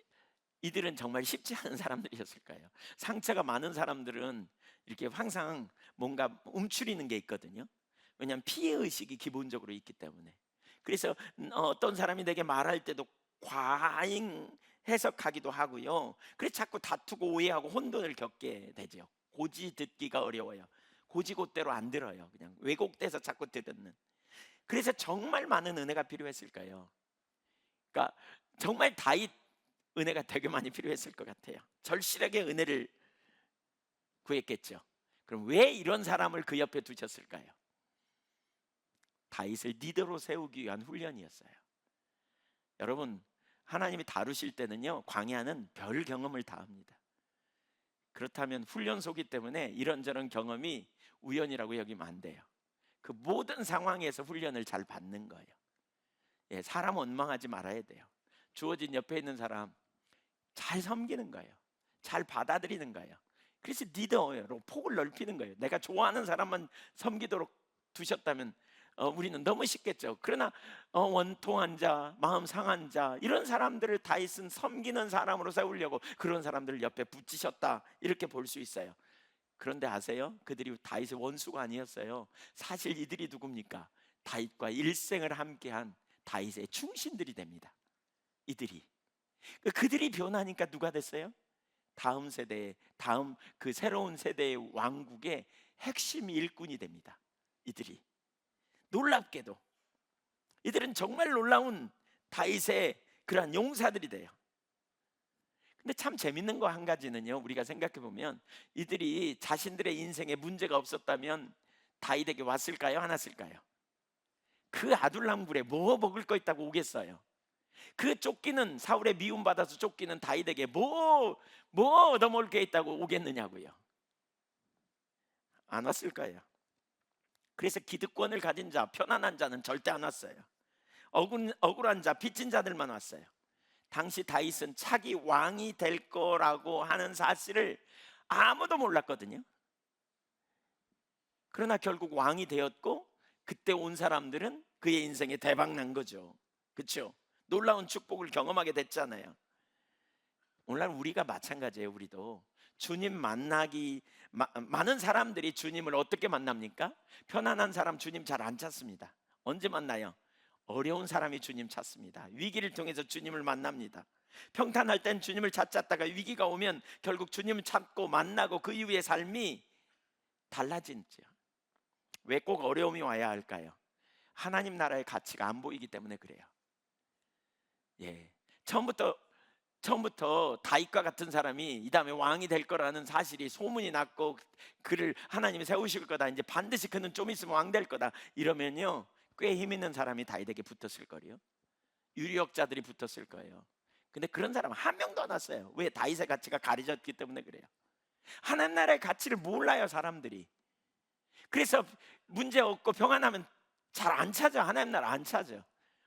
이들은 정말 쉽지 않은 사람들이었을 거예요. 상처가 많은 사람들은 이렇게 항상 뭔가 움츠리는 게 있거든요. 왜냐하면 피해 의식이 기본적으로 있기 때문에. 그래서 어떤 사람이 내게 말할 때도 과잉 해석하기도 하고요. 그래서 자꾸 다투고 오해하고 혼돈을 겪게 되죠. 고지 듣기가 어려워요. 고지곳대로 안 들어요. 그냥 왜곡돼서 자꾸 듣는. 그래서 정말 많은 은혜가 필요했을까요? 그러니까 정말 다윗 은혜가 되게 많이 필요했을 것 같아요. 절실하게 은혜를 구했겠죠. 그럼 왜 이런 사람을 그 옆에 두셨을까요? 다윗을 리더로 세우기 위한 훈련이었어요. 여러분, 하나님이 다루실 때는요, 광야는 별 경험을 다 합니다. 그렇다면 훈련소기 때문에 이런저런 경험이 우연이라고 여기면 안 돼요. 그 모든 상황에서 훈련을 잘 받는 거예요. 예, 사람 원망하지 말아야 돼요. 주어진 옆에 있는 사람 잘 섬기는 거예요. 잘 받아들이는 거예요. 그래서 리더로 폭을 넓히는 거예요. 내가 좋아하는 사람만 섬기도록 두셨다면 우리는 너무 쉽겠죠. 그러나 원통한 자, 마음 상한 자, 이런 사람들을 다윗은 섬기는 사람으로 세우려고 그런 사람들을 옆에 붙이셨다, 이렇게 볼 수 있어요. 그런데 아세요? 그들이 다윗의 원수가 아니었어요. 사실 이들이 누굽니까? 다윗과 일생을 함께한 다윗의 충신들이 됩니다. 이들이. 그들이 변하니까 누가 됐어요? 다음 세대의, 다음 그 새로운 세대의 왕국의 핵심 일꾼이 됩니다. 이들이. 놀랍게도 이들은 정말 놀라운 다윗의 그러한 용사들이 돼요. 근데 참 재밌는 거 한 가지는요, 우리가 생각해 보면 이들이 자신들의 인생에 문제가 없었다면 다윗에게 왔을까요? 안 왔을까요? 그 아둘람굴에 뭐 먹을 거 있다고 오겠어요? 그 쫓기는, 사울의 미움 받아서 쫓기는 다윗에게 뭐 얻어먹을 게 있다고 오겠느냐고요? 안 왔을 거예요. 그래서 기득권을 가진 자, 편안한 자는 절대 안 왔어요. 억울한 자, 빚진 자들만 왔어요. 당시 다윗은 차기 왕이 될 거라고 하는 사실을 아무도 몰랐거든요. 그러나 결국 왕이 되었고, 그때 온 사람들은 그의 인생에 대박 난 거죠. 그렇죠? 놀라운 축복을 경험하게 됐잖아요. 오늘날 우리가 마찬가지예요. 우리도 주님 만나기, 많은 사람들이 주님을 어떻게 만납니까? 편안한 사람 주님 잘 안 찾습니다. 언제 만나요? 어려운 사람이 주님 찾습니다. 위기를 통해서 주님을 만납니다. 평탄할 땐 주님을 찾다가 위기가 오면 결국 주님을 찾고 만나고 그 이후의 삶이 달라지죠. 왜 꼭 어려움이 와야 할까요? 하나님 나라의 가치가 안 보이기 때문에 그래요. 예, 처음부터 다윗과 같은 사람이 이 다음에 왕이 될 거라는 사실이 소문이 났고, 그를 하나님이 세우실 거다, 이제 반드시 그는 좀 있으면 왕 될 거다, 이러면요 꽤 힘 있는 사람이 다윗에게 붙었을 거예요. 유력자들이 붙었을 거예요. 근데 그런 사람 한 명도 안 왔어요. 왜? 다윗의 가치가 가려졌기 때문에 그래요. 하나님 나라의 가치를 몰라요, 사람들이. 그래서 문제 없고 평안하면 잘 안 찾아. 하나님 나라 안 찾아.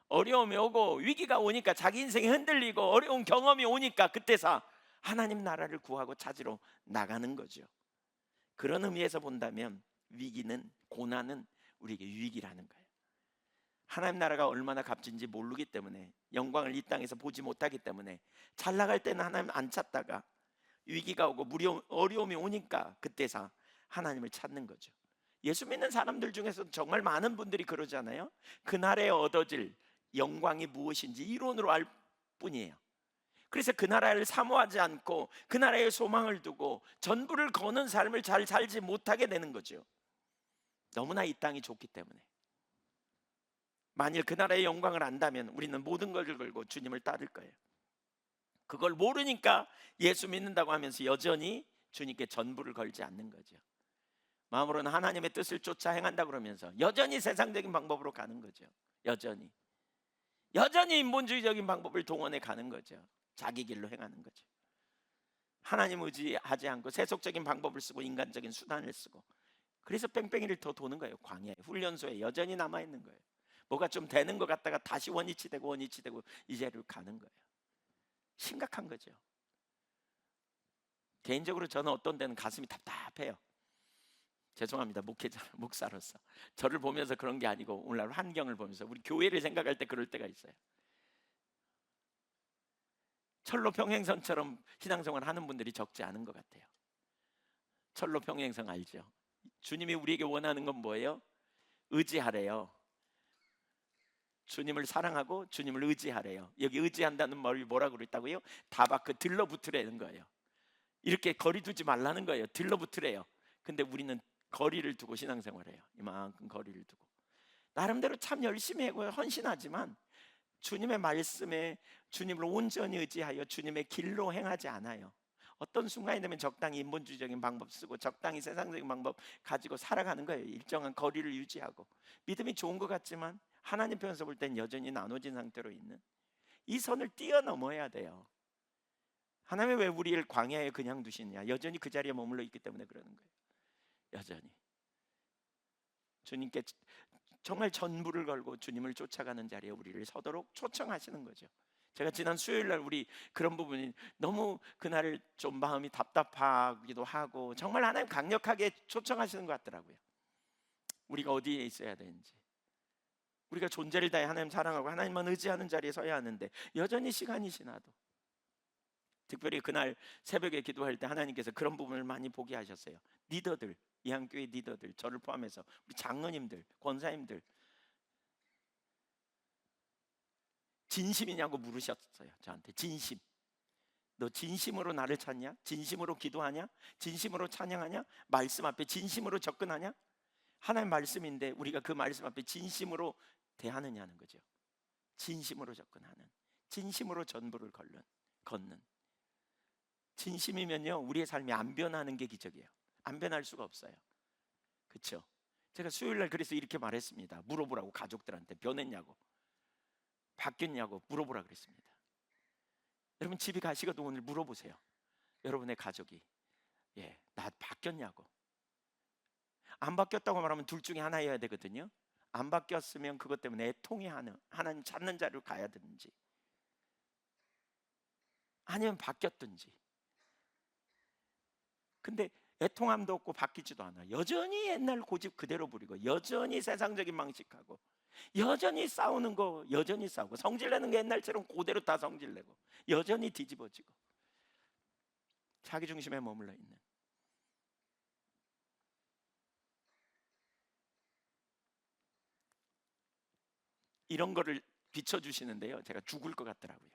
어려움이 오고 위기가 오니까, 자기 인생이 흔들리고 어려운 경험이 오니까 그때서 하나님 나라를 구하고 찾으러 나가는 거죠. 그런 의미에서 본다면 위기는, 고난은 우리에게 유익이라는 거예요. 하나님 나라가 얼마나 값진지 모르기 때문에, 영광을 이 땅에서 보지 못하기 때문에 잘 나갈 때는 하나님 안 찾다가 위기가 오고 어려움이 오니까 그때서 하나님을 찾는 거죠. 예수 믿는 사람들 중에서 정말 많은 분들이 그러잖아요. 그날에 얻어질 영광이 무엇인지 이론으로 알 뿐이에요. 그래서 그 나라를 사모하지 않고 그 나라에 소망을 두고 전부를 거는 삶을 잘 살지 못하게 되는 거죠. 너무나 이 땅이 좋기 때문에. 만일 그 나라의 영광을 안다면 우리는 모든 걸 걸고 주님을 따를 거예요. 그걸 모르니까 예수 믿는다고 하면서 여전히 주님께 전부를 걸지 않는 거죠. 마음으로는 하나님의 뜻을 쫓아 행한다 그러면서 여전히 세상적인 방법으로 가는 거죠. 여전히 인본주의적인 방법을 동원해 가는 거죠. 자기 길로 행하는 거죠. 하나님 의지하지 않고 세속적인 방법을 쓰고 인간적인 수단을 쓰고, 그래서 뺑뺑이를 더 도는 거예요. 광야에, 훈련소에 여전히 남아있는 거예요. 뭐가 좀 되는 것 같다가 다시 원위치 되고 이제로 가는 거예요. 심각한 거죠. 개인적으로 저는 어떤 데는 가슴이 답답해요. 죄송합니다, 목사로서. 저를 보면서 그런 게 아니고 오늘날 환경을 보면서 우리 교회를 생각할 때 그럴 때가 있어요. 철로 평행선처럼 신앙생활 하는 분들이 적지 않은 것 같아요. 철로 평행선 알죠? 주님이 우리에게 원하는 건 뭐예요? 의지하래요. 주님을 사랑하고 주님을 의지하래요. 여기 의지한다는 말이 뭐라고 그랬다고요? 다바크, 들러붙으라는 거예요. 이렇게 거리 두지 말라는 거예요. 들러붙으래요. 근데 우리는 거리를 두고 신앙생활해요. 이만큼 거리를 두고. 나름대로 참 열심히 하고 헌신하지만 주님의 말씀에 주님을 온전히 의지하여 주님의 길로 행하지 않아요. 어떤 순간이 되면 적당히 인본주의적인 방법 쓰고 적당히 세상적인 방법 가지고 살아가는 거예요. 일정한 거리를 유지하고 믿음이 좋은 것 같지만 하나님 편에서 볼 땐 여전히 나눠진 상태로 있는 이 선을 뛰어넘어야 돼요. 하나님이 왜 우리를 광야에 그냥 두시느냐? 여전히 그 자리에 머물러 있기 때문에 그러는 거예요. 여전히 주님께 정말 전부를 걸고 주님을 쫓아가는 자리에 우리를 서도록 초청하시는 거죠. 제가 지난 수요일 날 우리 그런 부분이 너무 그날을 좀 마음이 답답하기도 하고 정말 하나님 강력하게 초청하시는 것 같더라고요. 우리가 어디에 있어야 되는지, 우리가 존재를 다해 하나님 사랑하고 하나님만 의지하는 자리에 서야 하는데 여전히 시간이 지나도, 특별히 그날 새벽에 기도할 때 하나님께서 그런 부분을 많이 보게 하셨어요. 리더들, 이한교회 리더들, 저를 포함해서 우리 장로님들, 권사님들 진심이냐고 물으셨어요. 저한테. 진심. 너 진심으로 나를 찾냐? 진심으로 기도하냐? 진심으로 찬양하냐? 말씀 앞에 진심으로 접근하냐? 하나님 말씀인데 우리가 그 말씀 앞에 진심으로 대하느냐는 거죠. 진심으로 접근하는, 진심으로 전부를 걷는. 진심이면요 우리의 삶이 안 변하는 게 기적이에요. 안 변할 수가 없어요. 그렇죠? 제가 수요일 날 그래서 이렇게 말했습니다. 물어보라고, 가족들한테 변했냐고, 바뀌었냐고 물어보라 그랬습니다. 여러분 집에 가시고도 오늘 물어보세요. 여러분의 가족이 나 바뀌었냐고. 안 바뀌었다고 말하면 둘 중에 하나여야 되거든요. 안 바뀌었으면 그것 때문에 애통해하는, 하나님 찾는 자리로 가야 되는지, 아니면 바뀌었든지. 근데 애통함도 없고 바뀌지도 않아. 여전히 옛날 고집 그대로 부리고 여전히 세상적인 방식하고 여전히 싸우는 거 여전히 싸우고 성질내는 게 옛날처럼 그대로 다 성질내고 여전히 뒤집어지고 자기 중심에 머물러 있는, 이런 거를 비춰주시는데요 제가 죽을 것 같더라고요.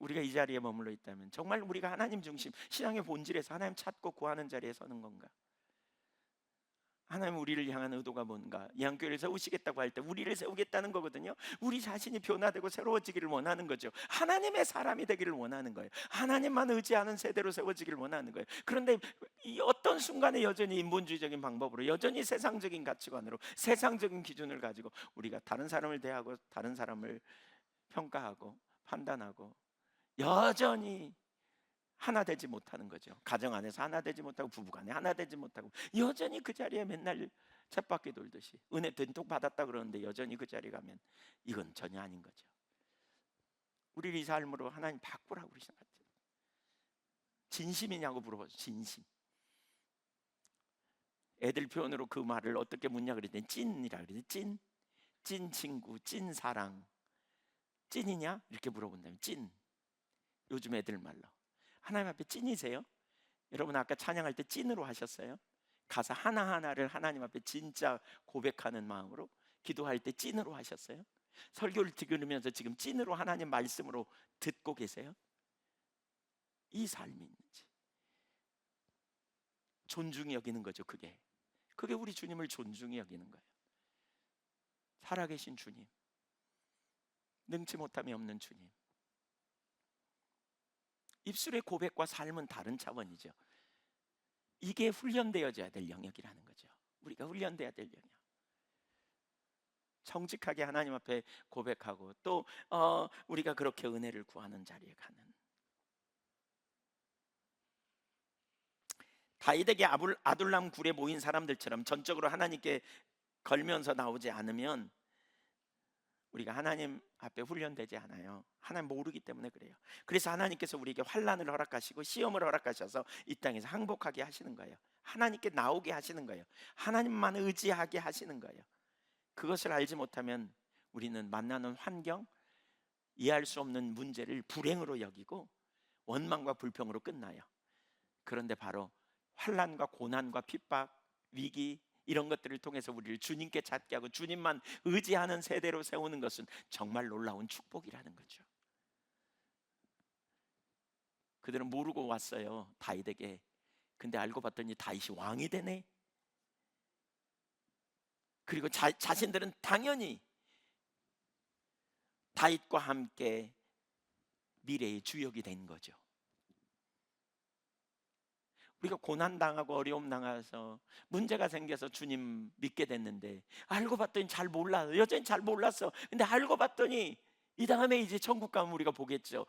우리가 이 자리에 머물러 있다면 정말 우리가 하나님 중심, 신앙의 본질에서 하나님 찾고 구하는 자리에 서는 건가? 하나님 우리를 향한 의도가 뭔가? 이한교회를 세우시겠다고 할 때 우리를 세우겠다는 거거든요. 우리 자신이 변화되고 새로워지기를 원하는 거죠. 하나님의 사람이 되기를 원하는 거예요. 하나님만 의지하는 세대로 세워지기를 원하는 거예요. 그런데 이 어떤 순간에 여전히 인본주의적인 방법으로, 여전히 세상적인 가치관으로, 세상적인 기준을 가지고 우리가 다른 사람을 대하고 다른 사람을 평가하고 판단하고 여전히 하나 되지 못하는 거죠. 가정 안에서 하나 되지 못하고 부부간에 하나 되지 못하고 여전히 그 자리에 맨날 쳇바퀴 돌듯이 은혜 된통 받았다 그러는데 여전히 그 자리 가면 이건 전혀 아닌 거죠. 우리를 이 삶으로 하나님 바꾸라고 그러시는 것 같아요. 진심이냐고 물어봐서 진심. 애들 표현으로 그 말을 어떻게 묻냐 그랬더니 찐이라 그러지. 찐 친구, 찐 사랑. 찐이냐? 이렇게 물어본다면 찐. 요즘 애들 말로. 하나님 앞에 찐이세요? 여러분 아까 찬양할 때 찐으로 하셨어요? 가사 하나하나를 하나님 앞에 진짜 고백하는 마음으로 기도할 때 찐으로 하셨어요? 설교를 들으면서 지금 찐으로 하나님 말씀으로 듣고 계세요? 이 삶이 있는지 존중히 여기는 거죠. 그게 우리 주님을 존중히 여기는 거예요. 살아계신 주님, 능치 못함이 없는 주님. 입술의 고백과 삶은 다른 차원이죠. 이게 훈련되어져야 될 영역이라는 거죠. 우리가 훈련돼야 될 영역. 정직하게 하나님 앞에 고백하고 또 우리가 그렇게 은혜를 구하는 자리에 가는. 다윗에게 아둘람 굴에 모인 사람들처럼 전적으로 하나님께 걸면서 나오지 않으면 우리가 하나님 앞에 훈련되지 않아요. 하나님 모르기 때문에 그래요. 그래서 하나님께서 우리에게 환난을 허락하시고 시험을 허락하셔서 이 땅에서 항복하게 하시는 거예요. 하나님께 나오게 하시는 거예요. 하나님만 의지하게 하시는 거예요. 그것을 알지 못하면 우리는 만나는 환경, 이해할 수 없는 문제를 불행으로 여기고 원망과 불평으로 끝나요. 그런데 바로 환난과 고난과 핍박, 위기 이런 것들을 통해서 우리를 주님께 찾게 하고 주님만 의지하는 세대로 세우는 것은 정말 놀라운 축복이라는 거죠. 그들은 모르고 왔어요, 다윗에게. 근데 알고 봤더니 다윗이 왕이 되네. 그리고 자신들은 당연히 다윗과 함께 미래의 주역이 된 거죠. 우리가 고난당하고 어려움 당해서 문제가 생겨서 주님 믿게 됐는데 알고 봤더니 잘 몰라, 여전히 잘 몰랐어. 근데 알고 봤더니 이 다음에 이제 천국 가면 우리가 보겠죠.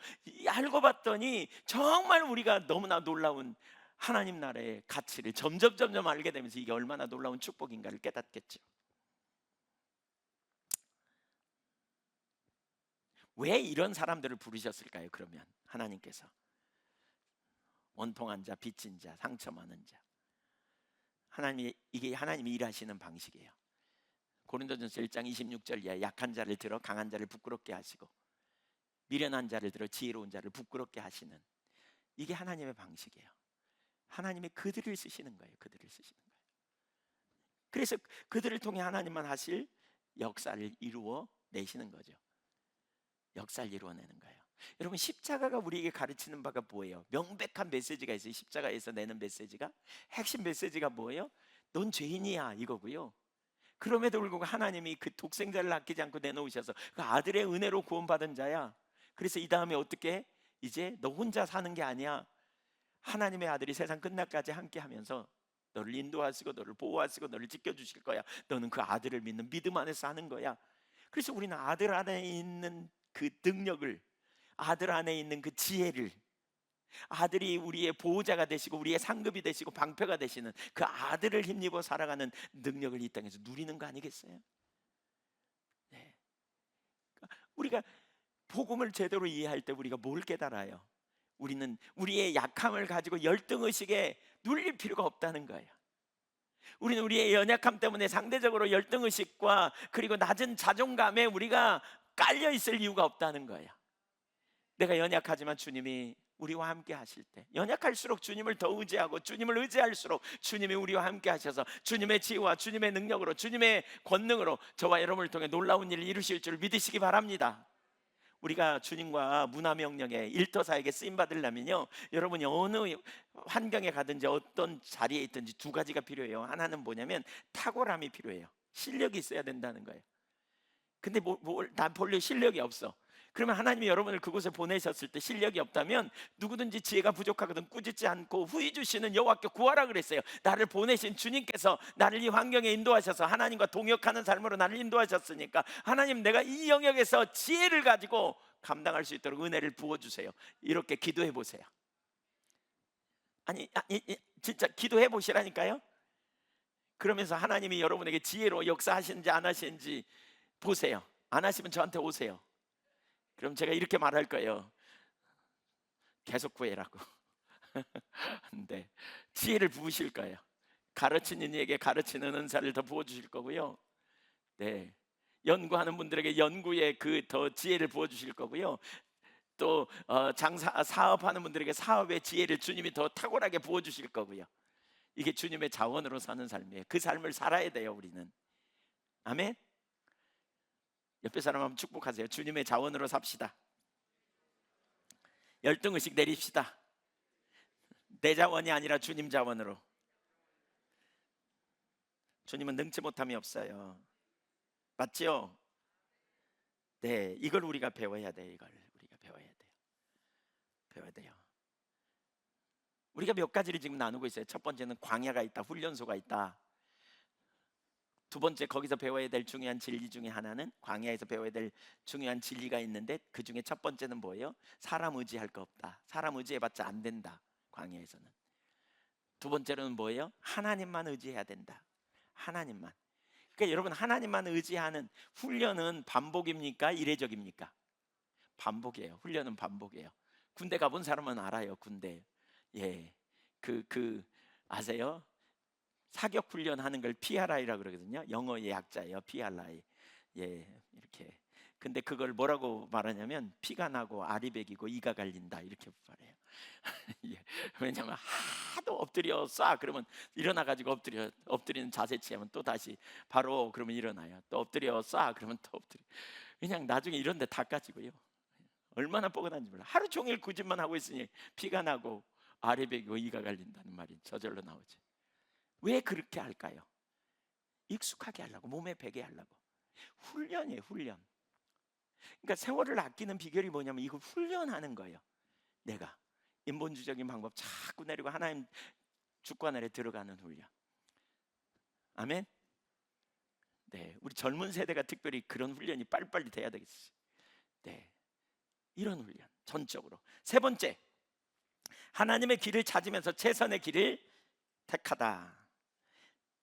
알고 봤더니 정말 우리가 너무나 놀라운 하나님 나라의 가치를 점점 알게 되면서 이게 얼마나 놀라운 축복인가를 깨닫겠죠. 왜 이런 사람들을 부르셨을까요? 그러면 하나님께서 원통한 자, 빚진 자, 상처 많은 자, 이게 하나님이 일하시는 방식이에요. 고린도전서 1장 26절 이하 약한 자를 들어 강한 자를 부끄럽게 하시고 미련한 자를 들어 지혜로운 자를 부끄럽게 하시는, 이게 하나님의 방식이에요. 하나님이 그들을 쓰시는 거예요. 그들을 쓰시는 거예요. 그래서 그들을 통해 하나님만 하실 역사를 이루어 내시는 거죠. 역사를 이루어내는 거예요. 여러분, 십자가가 우리에게 가르치는 바가 뭐예요? 명백한 메시지가 있어요. 십자가에서 내는 메시지가, 핵심 메시지가 뭐예요? 넌 죄인이야, 이거고요. 그럼에도 불구하고 하나님이 그 독생자를 아끼지 않고 내놓으셔서 그 아들의 은혜로 구원받은 자야. 그래서 이 다음에 어떻게, 이제 너 혼자 사는 게 아니야. 하나님의 아들이 세상 끝날까지 함께 하면서 너를 인도하시고 너를 보호하시고 너를 지켜주실 거야. 너는 그 아들을 믿는 믿음 안에서 사는 거야. 그래서 우리는 아들 안에 있는 그 능력을, 아들 안에 있는 그 지혜를, 아들이 우리의 보호자가 되시고 우리의 상급이 되시고 방패가 되시는 그 아들을 힘입어 살아가는 능력을 이 땅에서 누리는 거 아니겠어요? 네. 우리가 복음을 제대로 이해할 때 우리가 뭘 깨달아요? 우리는 우리의 약함을 가지고 열등의식에 눌릴 필요가 없다는 거예요. 우리는 우리의 연약함 때문에 상대적으로 열등의식과 그리고 낮은 자존감에 우리가 깔려 있을 이유가 없다는 거예요. 내가 연약하지만 주님이 우리와 함께 하실 때, 연약할수록 주님을 더 의지하고 주님을 의지할수록 주님이 우리와 함께 하셔서 주님의 지혜와 주님의 능력으로, 주님의 권능으로 저와 여러분을 통해 놀라운 일을 이루실 줄 믿으시기 바랍니다. 우리가 주님과 문화명령에 일터사에게 쓰임받으려면요, 여러분이 어느 환경에 가든지 어떤 자리에 있든지 두 가지가 필요해요. 하나는 뭐냐면 탁월함이 필요해요. 실력이 있어야 된다는 거예요. 근데 난 본래 실력이 없어. 그러면 하나님이 여러분을 그곳에 보내셨을 때 실력이 없다면 누구든지 지혜가 부족하거든 꾸짖지 않고 후히 주시는 여호와께 구하라 그랬어요. 나를 보내신 주님께서 나를 이 환경에 인도하셔서 하나님과 동역하는 삶으로 나를 인도하셨으니까 하나님, 내가 이 영역에서 지혜를 가지고 감당할 수 있도록 은혜를 부어주세요. 이렇게 기도해 보세요. 아니, 진짜 기도해 보시라니까요. 그러면서 하나님이 여러분에게 지혜로 역사하시는지 안 하시는지 보세요. 안 하시면 저한테 오세요. 그럼 제가 이렇게 말할 거예요. 계속 구해라고. 근데 지혜를 부으실 거예요. 가르치는 이에게 가르치는 은사를 더 부어주실 거고요. 네, 연구하는 분들에게 연구에 그 더 지혜를 부어주실 거고요. 또 사업하는 분들에게 사업의 지혜를 주님이 더 탁월하게 부어주실 거고요. 이게 주님의 자원으로 사는 삶이에요. 그 삶을 살아야 돼요, 우리는. 아멘. 옆에 사람 한번 축복하세요. 주님의 자원으로 삽시다. 열등의식 내립시다. 내 자원이 아니라 주님 자원으로. 주님은 능치 못함이 없어요. 맞죠? 네, 이걸 우리가 배워야 돼요. 이걸 우리가 배워야 돼요. 배워야 돼요. 우리가 몇 가지를 지금 나누고 있어요. 첫 번째는 광야가 있다, 훈련소가 있다. 두 번째, 거기서 배워야 될 중요한 진리 중에 하나는, 광야에서 배워야 될 중요한 진리가 있는데 그 중에 첫 번째는 뭐예요? 사람 의지할 거 없다. 사람 의지해봤자 안 된다, 광야에서는. 두 번째로는 뭐예요? 하나님만 의지해야 된다. 하나님만. 그러니까 여러분, 하나님만 의지하는 훈련은 반복입니까? 이례적입니까? 반복이에요. 훈련은 반복이에요. 군대 가본 사람은 알아요. 군대. 예, 아세요? 사격 훈련하는 걸 PRI라 그러거든요. 영어의 약자예요. PRI. 예, 이렇게. 근데 그걸 뭐라고 말하냐면 피가 나고 알이 배기고 이가 갈린다, 이렇게 말해요. 예, 왜냐하면 하도 엎드려 쏴 그러면 일어나 가지고 엎드리는 자세 취하면 또 다시 바로 그러면 일어나요. 또 엎드려 쏴 그러면 또 엎드려. 그냥 나중에 이런 데 다 까지고요. 얼마나 뻐근한지 몰라. 하루 종일 그 짓만 하고 있으니 피가 나고 알이 배기고 이가 갈린다는 말이 저절로 나오죠. 왜 그렇게 할까요? 익숙하게 하려고, 몸에 배게 하려고. 훈련이에요, 훈련. 그러니까 세월을 아끼는 비결이 뭐냐면 이걸 훈련하는 거예요. 내가 인본주의적인 방법 자꾸 내리고 하나님 주권 아래 들어가는 훈련. 아멘. 네, 우리 젊은 세대가 특별히 그런 훈련이 빨리빨리 돼야 되겠어요. 네, 이런 훈련 전적으로. 세 번째, 하나님의 길을 찾으면서 최선의 길을 택하다.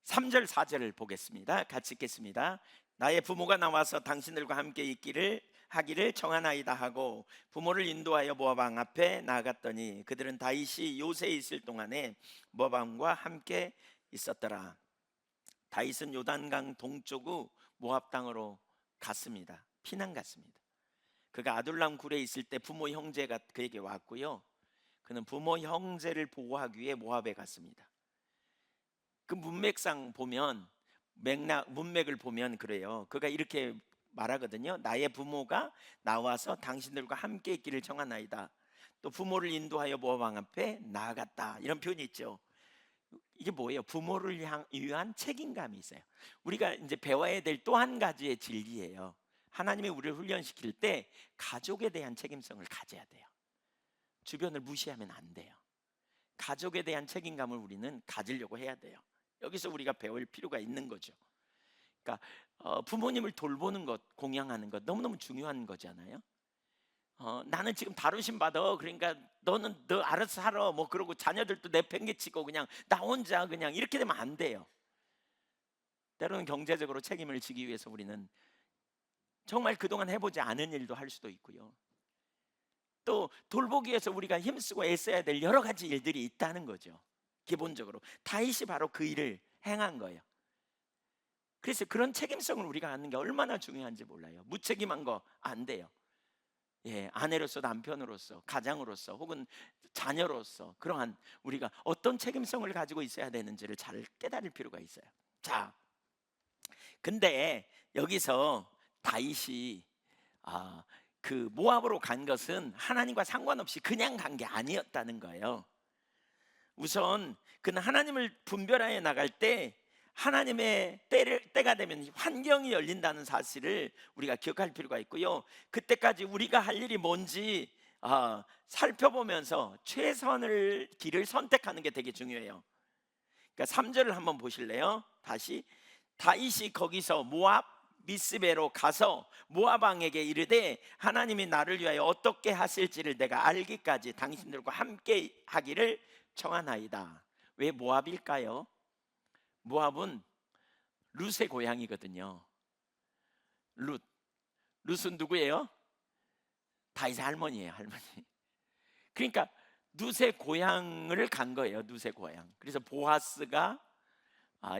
3절 4절을 보겠습니다. 같이 읽겠습니다. 나의 부모가 나와서 당신들과 함께 있기를 하기를 청하나이다 하고 부모를 인도하여 모압 왕 앞에 나아갔더니 그들은 다윗이 요새에 있을 동안에 모압 왕과 함께 있었더라. 다윗은 요단강 동쪽의 모압 땅으로 갔습니다. 피난 갔습니다. 그가 아둘람 굴에 있을 때 부모 형제가 그에게 왔고요. 그는 부모 형제를 보호하기 위해 모압에 갔습니다. 그 문맥상 보면 문맥을 보면 그래요. 그가 이렇게 말하거든요. 나의 부모가 나와서 당신들과 함께 있기를 청하나이다. 또 부모를 인도하여 모압 왕 앞에 나아갔다. 이런 표현이 있죠. 이게 뭐예요? 부모를 위한 책임감이 있어요. 우리가 이제 배워야 될 또 한 가지의 진리예요. 하나님이 우리를 훈련시킬 때 가족에 대한 책임성을 가져야 돼요. 주변을 무시하면 안 돼요. 가족에 대한 책임감을 우리는 가지려고 해야 돼요. 여기서 우리가 배울 필요가 있는 거죠. 그러니까 부모님을 돌보는 것, 공양하는 것 너무너무 중요한 거잖아요. 나는 지금 다루심 받아. 그러니까 너는 너 알아서 살아. 뭐 그러고 자녀들도 내팽개치고 그냥 나 혼자 그냥 이렇게 되면 안 돼요. 때로는 경제적으로 책임을 지기 위해서 우리는 정말 그동안 해보지 않은 일도 할 수도 있고요. 또 돌보기 위해서 우리가 힘쓰고 애써야 될 여러 가지 일들이 있다는 거죠. 기본적으로 다윗이 바로 그 일을 행한 거예요. 그래서 그런 책임성을 우리가 갖는 게 얼마나 중요한지 몰라요. 무책임한 거 안 돼요. 예, 아내로서, 남편으로서, 가장으로서 혹은 자녀로서 그러한 우리가 어떤 책임성을 가지고 있어야 되는지를 잘 깨달을 필요가 있어요. 자, 근데 여기서 다윗이 그 모압으로 간 것은 하나님과 상관없이 그냥 간 게 아니었다는 거예요. 우선 그는 하나님을 분별하여 나갈 때 하나님의 때가 되면 환경이 열린다는 사실을 우리가 기억할 필요가 있고요. 그때까지 우리가 할 일이 뭔지 살펴보면서 최선의 길을 선택하는 게 되게 중요해요. 그러니까 3절을 한번 보실래요? 다시 다윗이 거기서 모압 미스베로 가서 모압 왕에게 이르되 하나님이 나를 위하여 어떻게 하실지를 내가 알기까지 당신들과 함께 하기를 청하나이다. 왜 모압일까요? 모압은 룻의 고향이거든요. 룻은 누구예요? 다윗의 할머니예요, 할머니. 그러니까 룻의 고향을 간 거예요. 룻의 고향. 그래서 보아스가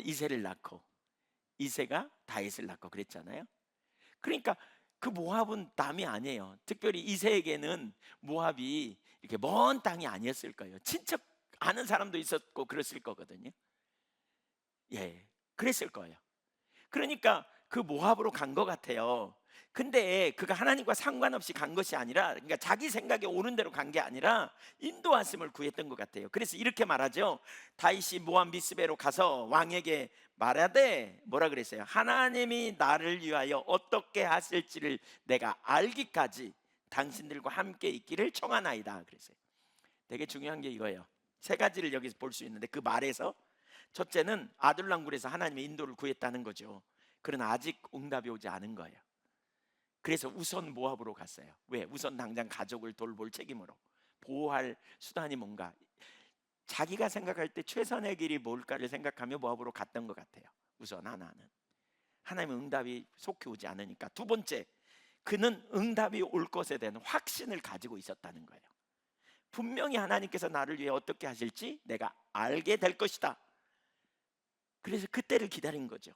이새를 낳고 이새가 다윗을 낳고 그랬잖아요. 그러니까 그 모압은 남이 아니에요. 특별히 이새에게는 모압이 이렇게 먼 땅이 아니었을 거예요. 친척 아는 사람도 있었고 그랬을 거거든요. 예, 그랬을 거예요. 그러니까 그 모압으로 간 것 같아요. 근데 그가 하나님과 상관없이 간 것이 아니라, 그러니까 자기 생각에 옳은 대로 간 게 아니라 인도하심을 구했던 것 같아요. 그래서 이렇게 말하죠. 다윗이 모압 미스베로 가서 왕에게 말하되 뭐라 그랬어요? 하나님이 나를 위하여 어떻게 하실지를 내가 알기까지 당신들과 함께 있기를 청하나이다 그랬어요. 되게 중요한 게 이거예요. 세 가지를 여기서 볼 수 있는데 그 말에서 첫째는 아둘람굴에서 하나님의 인도를 구했다는 거죠. 그러나 아직 응답이 오지 않은 거예요. 그래서 우선 모압으로 갔어요. 왜? 우선 당장 가족을 돌볼 책임으로 보호할 수단이 뭔가 자기가 생각할 때 최선의 길이 뭘까를 생각하며 모압으로 갔던 것 같아요. 우선 하나는 하나님의 응답이 속히 오지 않으니까. 두 번째, 그는 응답이 올 것에 대한 확신을 가지고 있었다는 거예요. 분명히 하나님께서 나를 위해 어떻게 하실지 내가 알게 될 것이다. 그래서 그때를 기다린 거죠.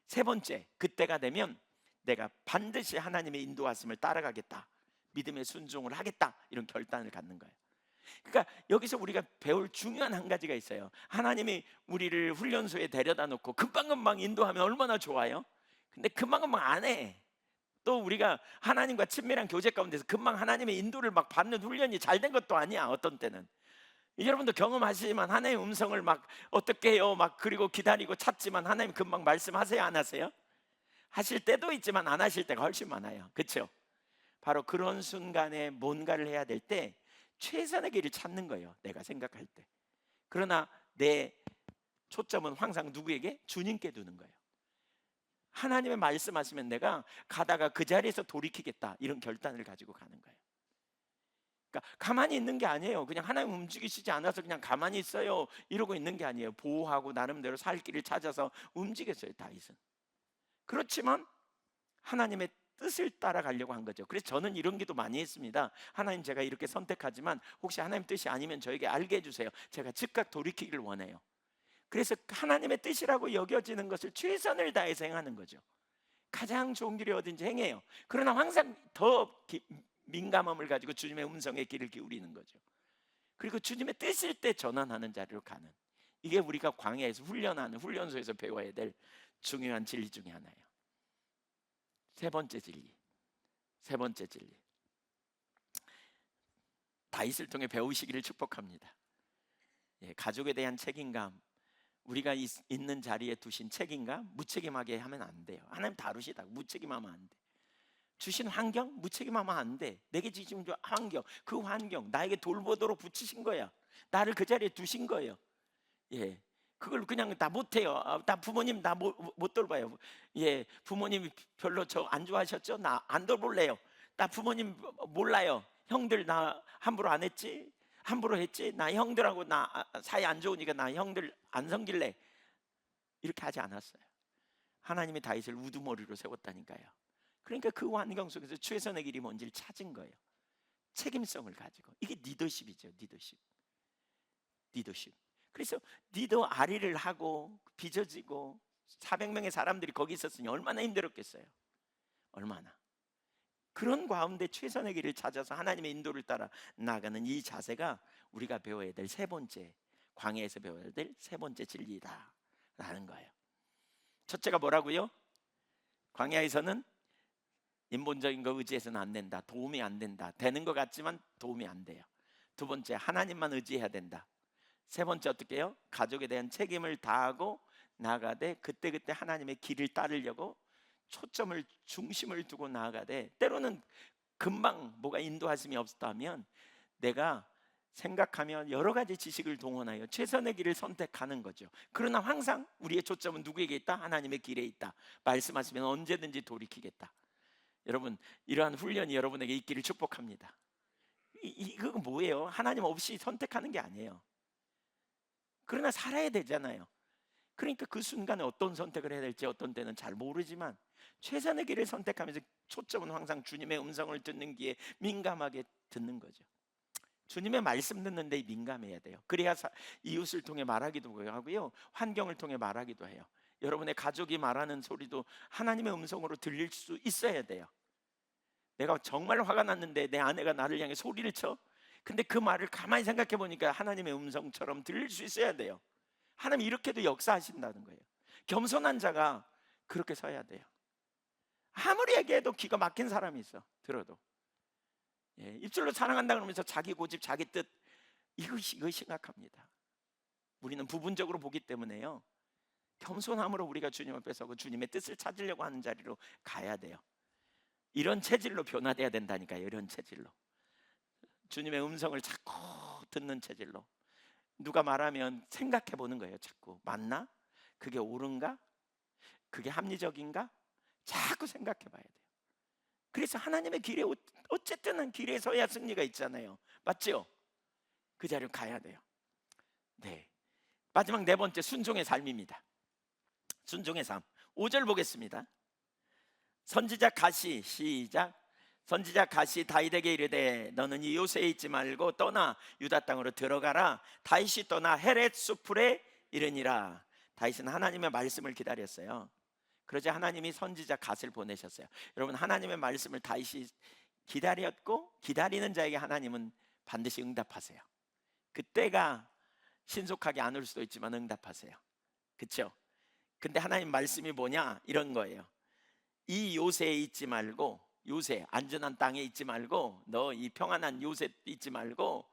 세 번째, 그때가 되면 내가 반드시 하나님의 인도하심을 따라가겠다, 믿음의 순종을 하겠다, 이런 결단을 갖는 거예요. 그러니까 여기서 우리가 배울 중요한 한 가지가 있어요. 하나님이 우리를 훈련소에 데려다 놓고 금방금방 인도하면 얼마나 좋아요. 근데 금방금방 안 해. 또 우리가 하나님과 친밀한 교제 가운데서 금방 하나님의 인도를 막 받는 훈련이 잘 된 것도 아니야. 어떤 때는 여러분도 경험하시지만 하나님의 음성을 막 어떻게 해요? 막 그리고 기다리고 찾지만 하나님 금방 말씀하세요, 안 하세요? 하실 때도 있지만 안 하실 때가 훨씬 많아요. 그렇죠? 바로 그런 순간에 뭔가를 해야 될 때 최선의 길을 찾는 거예요, 내가 생각할 때. 그러나 내 초점은 항상 누구에게? 주님께 두는 거예요. 하나님의 말씀하시면 내가 가다가 그 자리에서 돌이키겠다, 이런 결단을 가지고 가는 거예요. 그러니까 가만히 있는 게 아니에요. 그냥 하나님 움직이시지 않아서 그냥 가만히 있어요 이러고 있는 게 아니에요. 보호하고 나름대로 살 길을 찾아서 움직였어요, 다윗은. 그렇지만 하나님의 뜻을 따라가려고 한 거죠. 그래서 저는 이런 기도 많이 했습니다. 하나님, 제가 이렇게 선택하지만 혹시 하나님 뜻이 아니면 저에게 알게 해주세요. 제가 즉각 돌이키기를 원해요. 그래서 하나님의 뜻이라고 여겨지는 것을 최선을 다해서 행하는 거죠. 가장 좋은 길이 어딘지 행해요. 그러나 항상 더 민감함을 가지고 주님의 음성에 귀를 기울이는 거죠. 그리고 주님의 뜻일 때 전환하는 자리로 가는, 이게 우리가 광야에서 훈련하는, 훈련소에서 배워야 될 중요한 진리 중에 하나예요. 세 번째 진리, 세 번째 진리, 다윗을 통해 배우시기를 축복합니다. 가족에 대한 책임감, 우리가 있는 자리에 두신 책임감 무책임하게 하면 안 돼요. 하나님 다루시다 무책임하면 안 돼. 주신 환경 무책임하면 안 돼. 내게 주신 환경, 그 환경 나에게 돌보도록 붙이신 거야. 나를 그 자리에 두신 거예요. 그걸 그냥 나 못해요. 나 부모님 나 못 돌봐요. 부모님이 별로 저 안 좋아하셨죠? 나 안 돌볼래요. 나 부모님 몰라요. 형들 나 함부로 안 했지? 함부로 했지? 나 형들하고 나 사이 안 좋으니까 나 형들 안 섬길래. 이렇게 하지 않았어요. 하나님이 다윗을 우두머리로 세웠다니까요. 그러니까 그 환경 속에서 최선의 길이 뭔지를 찾은 거예요. 책임성을 가지고. 이게 리더십이죠. 리더십. 그래서 리더 아리를 하고 빚어지고 400명의 사람들이 거기 있었으니 얼마나 힘들었겠어요. 얼마나. 그런 가운데 최선의 길을 찾아서 하나님의 인도를 따라 나가는 이 자세가 우리가 배워야 될 세 번째, 광야에서 배워야 될 세 번째 진리다 라는 거예요. 첫째가 뭐라고요? 광야에서는 인본적인 거 의지해서는 안 된다. 도움이 안 된다. 되는 것 같지만 도움이 안 돼요. 두 번째, 하나님만 의지해야 된다. 세 번째, 어떻게 해요? 가족에 대한 책임을 다하고 나아가되 그때그때 하나님의 길을 따르려고 초점을, 중심을 두고 나아가되, 때로는 금방 뭐가 인도하심이 없다면 내가 생각하면 여러 가지 지식을 동원하여 최선의 길을 선택하는 거죠. 그러나 항상 우리의 초점은 누구에게 있다? 하나님의 길에 있다. 말씀하시면 언제든지 돌이키겠다. 여러분, 이러한 훈련이 여러분에게 있기를 축복합니다. 이거 뭐예요? 하나님 없이 선택하는 게 아니에요. 그러나 살아야 되잖아요. 그러니까 그 순간에 어떤 선택을 해야 될지 어떤 때는 잘 모르지만 최선의 길을 선택하면서 초점은 항상 주님의 음성을 듣는 귀에 민감하게 듣는 거죠. 주님의 말씀 듣는 데 민감해야 돼요. 그래야 이웃을 통해 말하기도 하고요, 환경을 통해 말하기도 해요. 여러분의 가족이 말하는 소리도 하나님의 음성으로 들릴 수 있어야 돼요. 내가 정말 화가 났는데 내 아내가 나를 향해 소리를 쳐. 근데 그 말을 가만히 생각해 보니까 하나님의 음성처럼 들릴 수 있어야 돼요. 하나님 이렇게도 역사하신다는 거예요. 겸손한 자가 그렇게 서야 돼요. 아무리 얘기해도 기가 막힌 사람이 있어, 들어도. 입술로 사랑한다 그러면서 자기 고집, 자기 뜻, 이거 심각합니다. 우리는 부분적으로 보기 때문에요, 겸손함으로 우리가 주님 앞에 서고 주님의 뜻을 찾으려고 하는 자리로 가야 돼요. 이런 체질로 변화돼야 된다니까요. 이런 체질로, 주님의 음성을 자꾸 듣는 체질로. 누가 말하면 생각해 보는 거예요. 자꾸 맞나? 그게 옳은가? 그게 합리적인가? 자꾸 생각해 봐야 돼요. 그래서 하나님의 길에 어쨌든 길에 서야 승리가 있잖아요. 맞죠? 그 자리로 가야 돼요. 마지막 네 번째, 순종의 삶입니다. 순종의 삶. 5절 보겠습니다. 선지자 갓이, 시작. 선지자 갓이 다윗에게 이르되 너는 이 요새에 있지 말고 떠나 유다 땅으로 들어가라. 다윗이 떠나 헤렛 수풀에 이르니라. 다윗은 하나님의 말씀을 기다렸어요. 그러자 하나님이 선지자 갓을 보내셨어요. 여러분, 하나님의 말씀을 다윗이 기다렸고 기다리는 자에게 하나님은 반드시 응답하세요. 그때가 신속하게 안 올 수도 있지만 응답하세요. 그렇죠? 근데 하나님 말씀이 뭐냐? 이런 거예요. 이 요새에 있지 말고, 요새 안전한 땅에 있지 말고, 너 이 평안한 요새 있지 말고,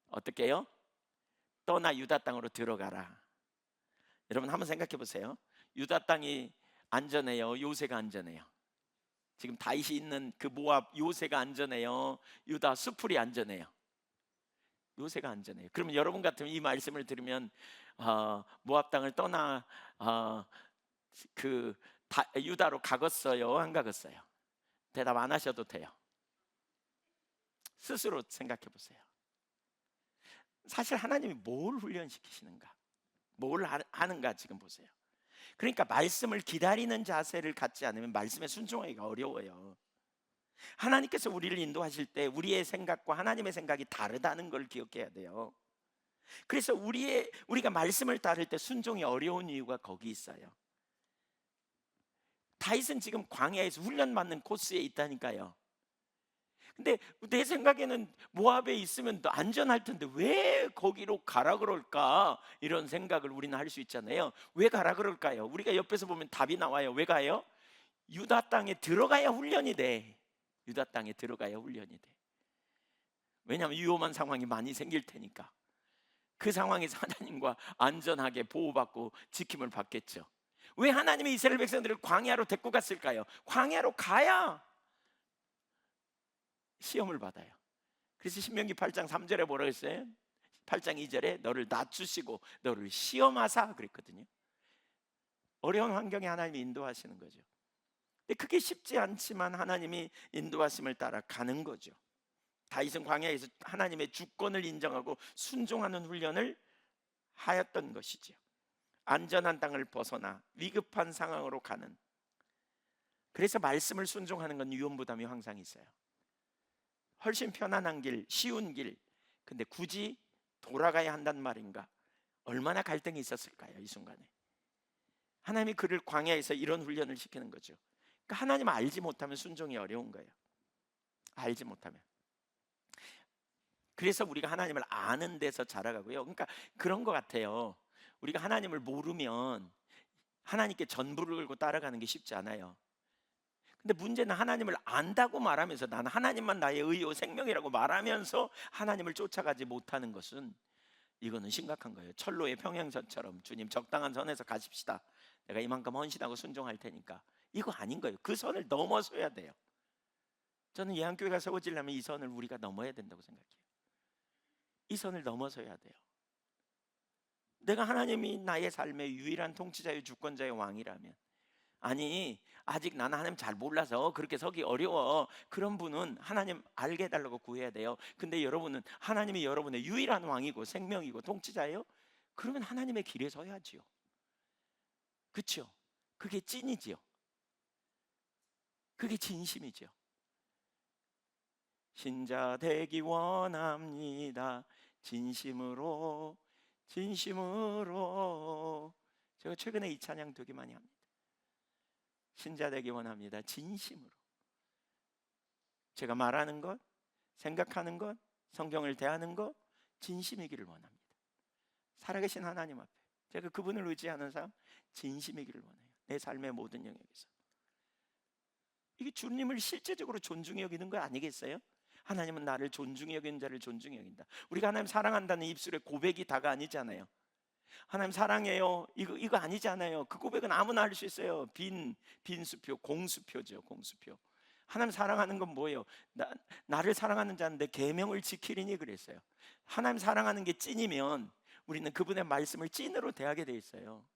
어떻게 해요? 떠나 유다 땅으로 들어가라. 여러분 한번 생각해 보세요. 유다 땅이 안전해요? 요새가 안전해요? 지금 다윗이 있는 그 모압 요새가 안전해요? 유다 수풀이 안전해요? 요새가 안전해요. 그러면 여러분 같으면 이 말씀을 들으면 모압 땅을 떠나 어, 유다로 가겠어요? 안 가겠어요? 대답 안 하셔도 돼요. 스스로 생각해 보세요. 사실 하나님이 뭘 훈련시키시는가, 뭘 하는가 지금 보세요. 그러니까 말씀을 기다리는 자세를 갖지 않으면 말씀에 순종하기가 어려워요. 하나님께서 우리를 인도하실 때 우리의 생각과 하나님의 생각이 다르다는 걸 기억해야 돼요. 그래서 우리가 말씀을 따를 때 순종이 어려운 이유가 거기 있어요. 다윗은 지금 광야에서 훈련받는 코스에 있다니까요. 근데 내 생각에는 모압에 있으면 더 안전할 텐데 왜 거기로 가라 그럴까? 이런 생각을 우리는 할 수 있잖아요. 왜 가라 그럴까요? 우리가 옆에서 보면 답이 나와요. 왜 가요? 유다 땅에 들어가야 훈련이 돼. 유다 땅에 들어가야 훈련이 돼. 왜냐하면 위험한 상황이 많이 생길 테니까. 그 상황에서 하나님과 안전하게 보호받고 지킴을 받겠죠. 왜 하나님이 이스라엘 백성들을 광야로 데리고 갔을까요? 광야로 가야 시험을 받아요. 그래서 신명기 8장 3절에 뭐라고 했어요? 8장 2절에 너를 낮추시고 너를 시험하사 그랬거든요. 어려운 환경에 하나님이 인도하시는 거죠. 근데 그게 쉽지 않지만 하나님이 인도하심을 따라 가는 거죠. 다윗은 광야에서 하나님의 주권을 인정하고 순종하는 훈련을 하였던 것이죠. 안전한 땅을 벗어나 위급한 상황으로 가는. 그래서 말씀을 순종하는 건 위험 부담이 항상 있어요. 훨씬 편안한 길, 쉬운 길. 근데 굳이 돌아가야 한단 말인가? 얼마나 갈등이 있었을까요? 이 순간에 하나님이 그를 광야에서 이런 훈련을 시키는 거죠. 그러니까 하나님 알지 못하면 순종이 어려운 거예요. 알지 못하면. 그래서 우리가 하나님을 아는 데서 자라가고요. 그러니까 그런 것 같아요. 우리가 하나님을 모르면 하나님께 전부를 걸고 따라가는 게 쉽지 않아요. 근데 문제는 하나님을 안다고 말하면서 나는 하나님만 나의 의요 생명이라고 말하면서 하나님을 쫓아가지 못하는 것은 이거는 심각한 거예요. 철로의 평행선처럼 주님 적당한 선에서 가십시다. 내가 이만큼 헌신하고 순종할 테니까. 이거 아닌 거예요. 그 선을 넘어서야 돼요. 저는 예한교회가 세워지려면 이 선을 우리가 넘어야 된다고 생각해요. 이 선을 넘어서야 돼요. 내가 하나님이 나의 삶의 유일한 통치자요 주권자의 왕이라면, 아니 아직 나는 하나님 잘 몰라서 그렇게 서기 어려워, 그런 분은 하나님 알게 해달라고 구해야 돼요. 근데 여러분은 하나님이 여러분의 유일한 왕이고 생명이고 통치자예요? 그러면 하나님의 길에 서야지요. 그렇죠? 그게 찐이지요. 그게 진심이죠. 신자 되기 원합니다. 진심으로 진심으로. 제가 최근에 이 찬양 되게 많이 합니다. 신자 되기 원합니다. 진심으로. 제가 말하는 것, 생각하는 것, 성경을 대하는 것 진심이기를 원합니다. 살아계신 하나님 앞에 제가 그분을 의지하는 삶 진심이기를 원해요. 내 삶의 모든 영역에서. 이게 주님을 실제적으로 존중히 여기는 거 아니겠어요? 하나님은 나를 존중히 여기는 자를 존중히 여긴다. 우리가 하나님 사랑한다는 입술의 고백이 다가 아니잖아요. 하나님 사랑해요, 이거 아니잖아요. 그 고백은 아무나 할 수 있어요. 빈수표, 공수표죠. 공수표. 하나님 사랑하는 건 뭐예요? 나를 사랑하는 자는 내 계명을 지키리니 그랬어요. 하나님 사랑하는 게 찐이면 우리는 그분의 말씀을 찐으로 대하게 돼 있어요.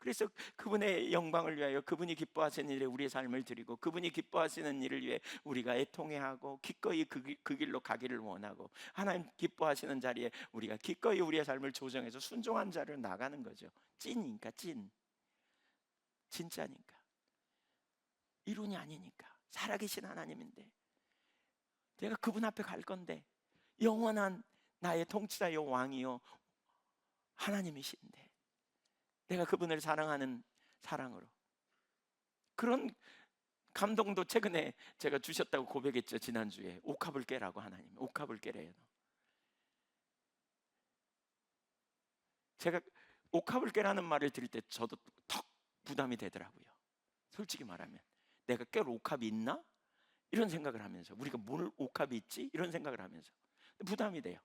그래서 그분의 영광을 위하여 그분이 기뻐하시는 일에 우리의 삶을 드리고 그분이 기뻐하시는 일을 위해 우리가 애통해하고 기꺼이 그 길로 가기를 원하고 하나님 기뻐하시는 자리에 우리가 기꺼이 우리의 삶을 조정해서 순종한 자를 나가는 거죠. 찐이니까 찐. 진짜니까. 이론이 아니니까. 살아계신 하나님인데 내가 그분 앞에 갈 건데 영원한 나의 통치자요 왕이요 하나님이신데 내가 그분을 사랑하는 사랑으로, 그런 감동도 최근에 제가 주셨다고 고백했죠. 지난주에 옥합을 깨라고. 하나님 옥합을 깨래요. 제가 옥합을 깨라는 말을 들을 때 저도 턱 부담이 되더라고요. 솔직히 말하면 내가 깰 옥합이 있나? 이런 생각을 하면서, 우리가 뭘 옥합이 있지? 이런 생각을 하면서 부담이 돼요.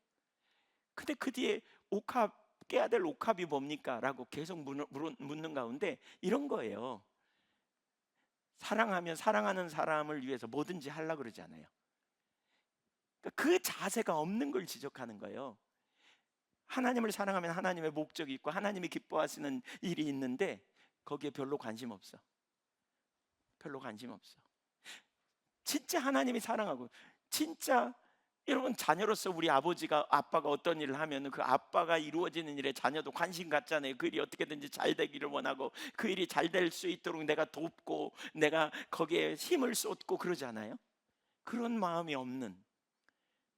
근데 그 뒤에 옥합, 깨야 될 옥합이 뭡니까? 라고 계속 묻는 가운데 이런 거예요. 사랑하면 사랑하는 사람을 위해서 뭐든지 하려고 그러지 않아요. 그러니까 그 자세가 없는 걸 지적하는 거예요. 하나님을 사랑하면 하나님의 목적이 있고 하나님이 기뻐하시는 일이 있는데 거기에 별로 관심 없어. 별로 관심 없어. 진짜 하나님이 사랑하고, 진짜 여러분, 자녀로서 우리 아빠가 어떤 일을 하면 그 아빠가 이루어지는 일에 자녀도 관심 갖잖아요. 그 일이 어떻게든지 잘 되기를 원하고 그 일이 잘 될 수 있도록 내가 돕고 내가 거기에 힘을 쏟고 그러잖아요. 그런 마음이 없는,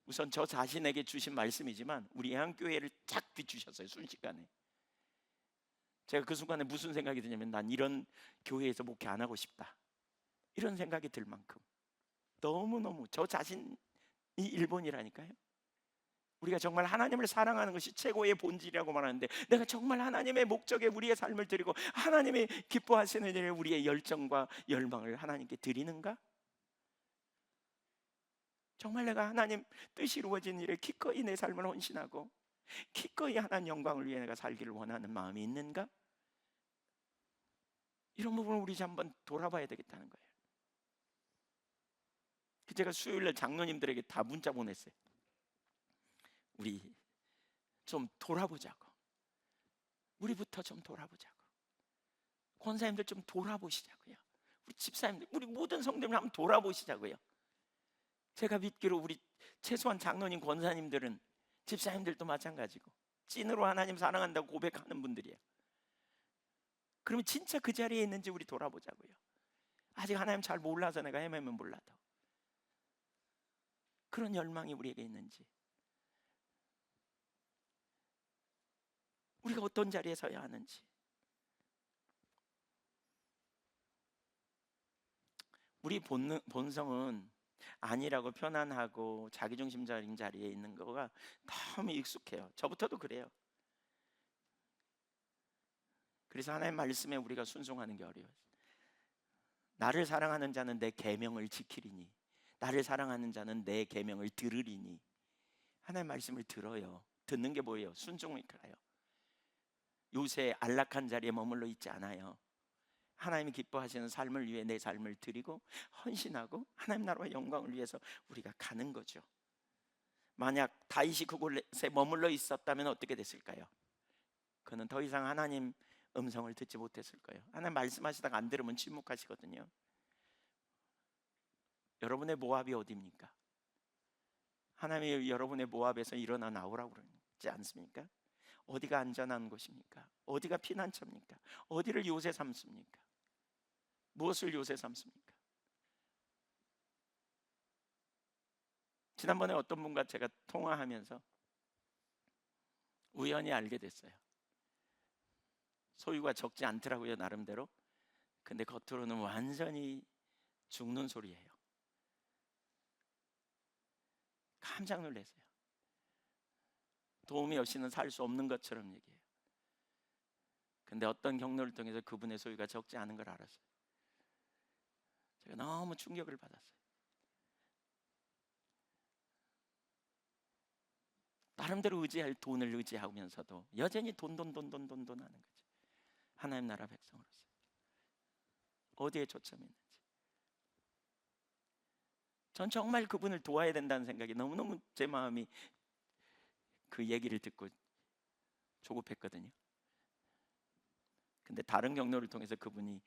우선 저 자신에게 주신 말씀이지만 우리 애한교회를 쫙 비추셨어요. 순식간에. 제가 그 순간에 무슨 생각이 드냐면, 난 이런 교회에서 목회 안 하고 싶다, 이런 생각이 들 만큼 너무너무 저 자신이 일본이라니까요. 우리가 정말 하나님을 사랑하는 것이 최고의 본질이라고 말하는데, 내가 정말 하나님의 목적에 우리의 삶을 드리고 하나님이 기뻐하시는 일에 우리의 열정과 열망을 하나님께 드리는가? 정말 내가 하나님 뜻이 이루어진 일에 기꺼이 내 삶을 헌신하고 기꺼이 하나님 영광을 위해 내가 살기를 원하는 마음이 있는가? 이런 부분을 우리 한번 돌아봐야 되겠다는 거예요. 제가 수요일날 장로님들에게 다 문자 보냈어요. 우리 좀 돌아보자고. 우리부터 좀 돌아보자고. 권사님들 좀 돌아보시자고요. 우리 집사님들, 우리 모든 성도님들 한번 돌아보시자고요. 제가 믿기로 우리 최소한 장로님, 권사님들은, 집사님들도 마찬가지고 찐으로 하나님 사랑한다고 고백하는 분들이에요. 그러면 진짜 그 자리에 있는지 우리 돌아보자고요. 아직 하나님 잘 몰라서 내가 헤매면 몰라도 그런 열망이 우리에게 있는지, 우리가 어떤 자리에 서야 하는지. 우리 본성은 아니라고 편안하고 자기중심적인 자리에 있는 거가 너무 익숙해요. 저부터도 그래요. 그래서 하나님 말씀에 우리가 순종하는 게 어려워요. 나를 사랑하는 자는 내 계명을 지키리니, 나를 사랑하는 자는 내 계명을 들으리니. 하나님 말씀을 들어요. 듣는 게 뭐예요? 순종을 가요. 요새 안락한 자리에 머물러 있지 않아요. 하나님이 기뻐하시는 삶을 위해 내 삶을 드리고 헌신하고 하나님 나라와 영광을 위해서 우리가 가는 거죠. 만약 다윗이 그곳에 머물러 있었다면 어떻게 됐을까요? 그는 더 이상 하나님 음성을 듣지 못했을 거예요. 하나님 말씀하시다가 안 들으면 침묵하시거든요. 여러분의 모압이 어디입니까? 하나님이 여러분의 모압에서 일어나 나오라고 그러지 않습니까? 어디가 안전한 곳입니까? 어디가 피난처입니까? 어디를 요새 삼습니까? 무엇을 요새 삼습니까? 지난번에 어떤 분과 제가 통화하면서 우연히 알게 됐어요. 소유가 적지 않더라고요, 나름대로. 근데 겉으로는 완전히 죽는 소리예요. 깜짝 놀랐어요. 도움이 없이는 살 수 없는 것처럼 얘기해요. 근데 어떤 경로를 통해서 그분의 소유가 적지 않은 걸 알았어요. 제가 너무 충격을 받았어요. 나름대로 의지할 돈을 의지하면서도 여전히 돈 하는 거죠. 하나님 나라 백성으로서 어디에 초점이 있는지. 전 정말 그분을 도와야 된다는 생각이 너무너무 제 마음이 그 얘기를 듣고 조급했거든요. 근데 다른 경로를 통해서 그분이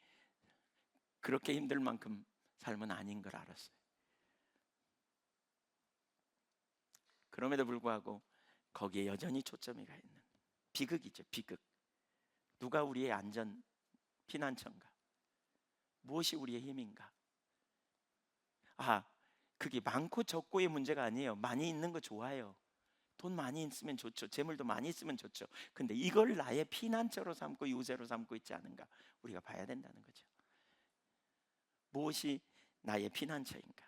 그렇게 힘들 만큼 삶은 아닌 걸 알았어요. 그럼에도 불구하고 거기에 여전히 초점이 가 있는 비극이죠. 비극. 누가 우리의 안전 피난처인가? 무엇이 우리의 힘인가? 그게 많고 적고의 문제가 아니에요. 많이 있는 거 좋아요. 돈 많이 있으면 좋죠. 재물도 많이 있으면 좋죠. 근데 이걸 나의 피난처로 삼고 요새로 삼고 있지 않은가? 우리가 봐야 된다는 거죠. 무엇이 나의 피난처인가?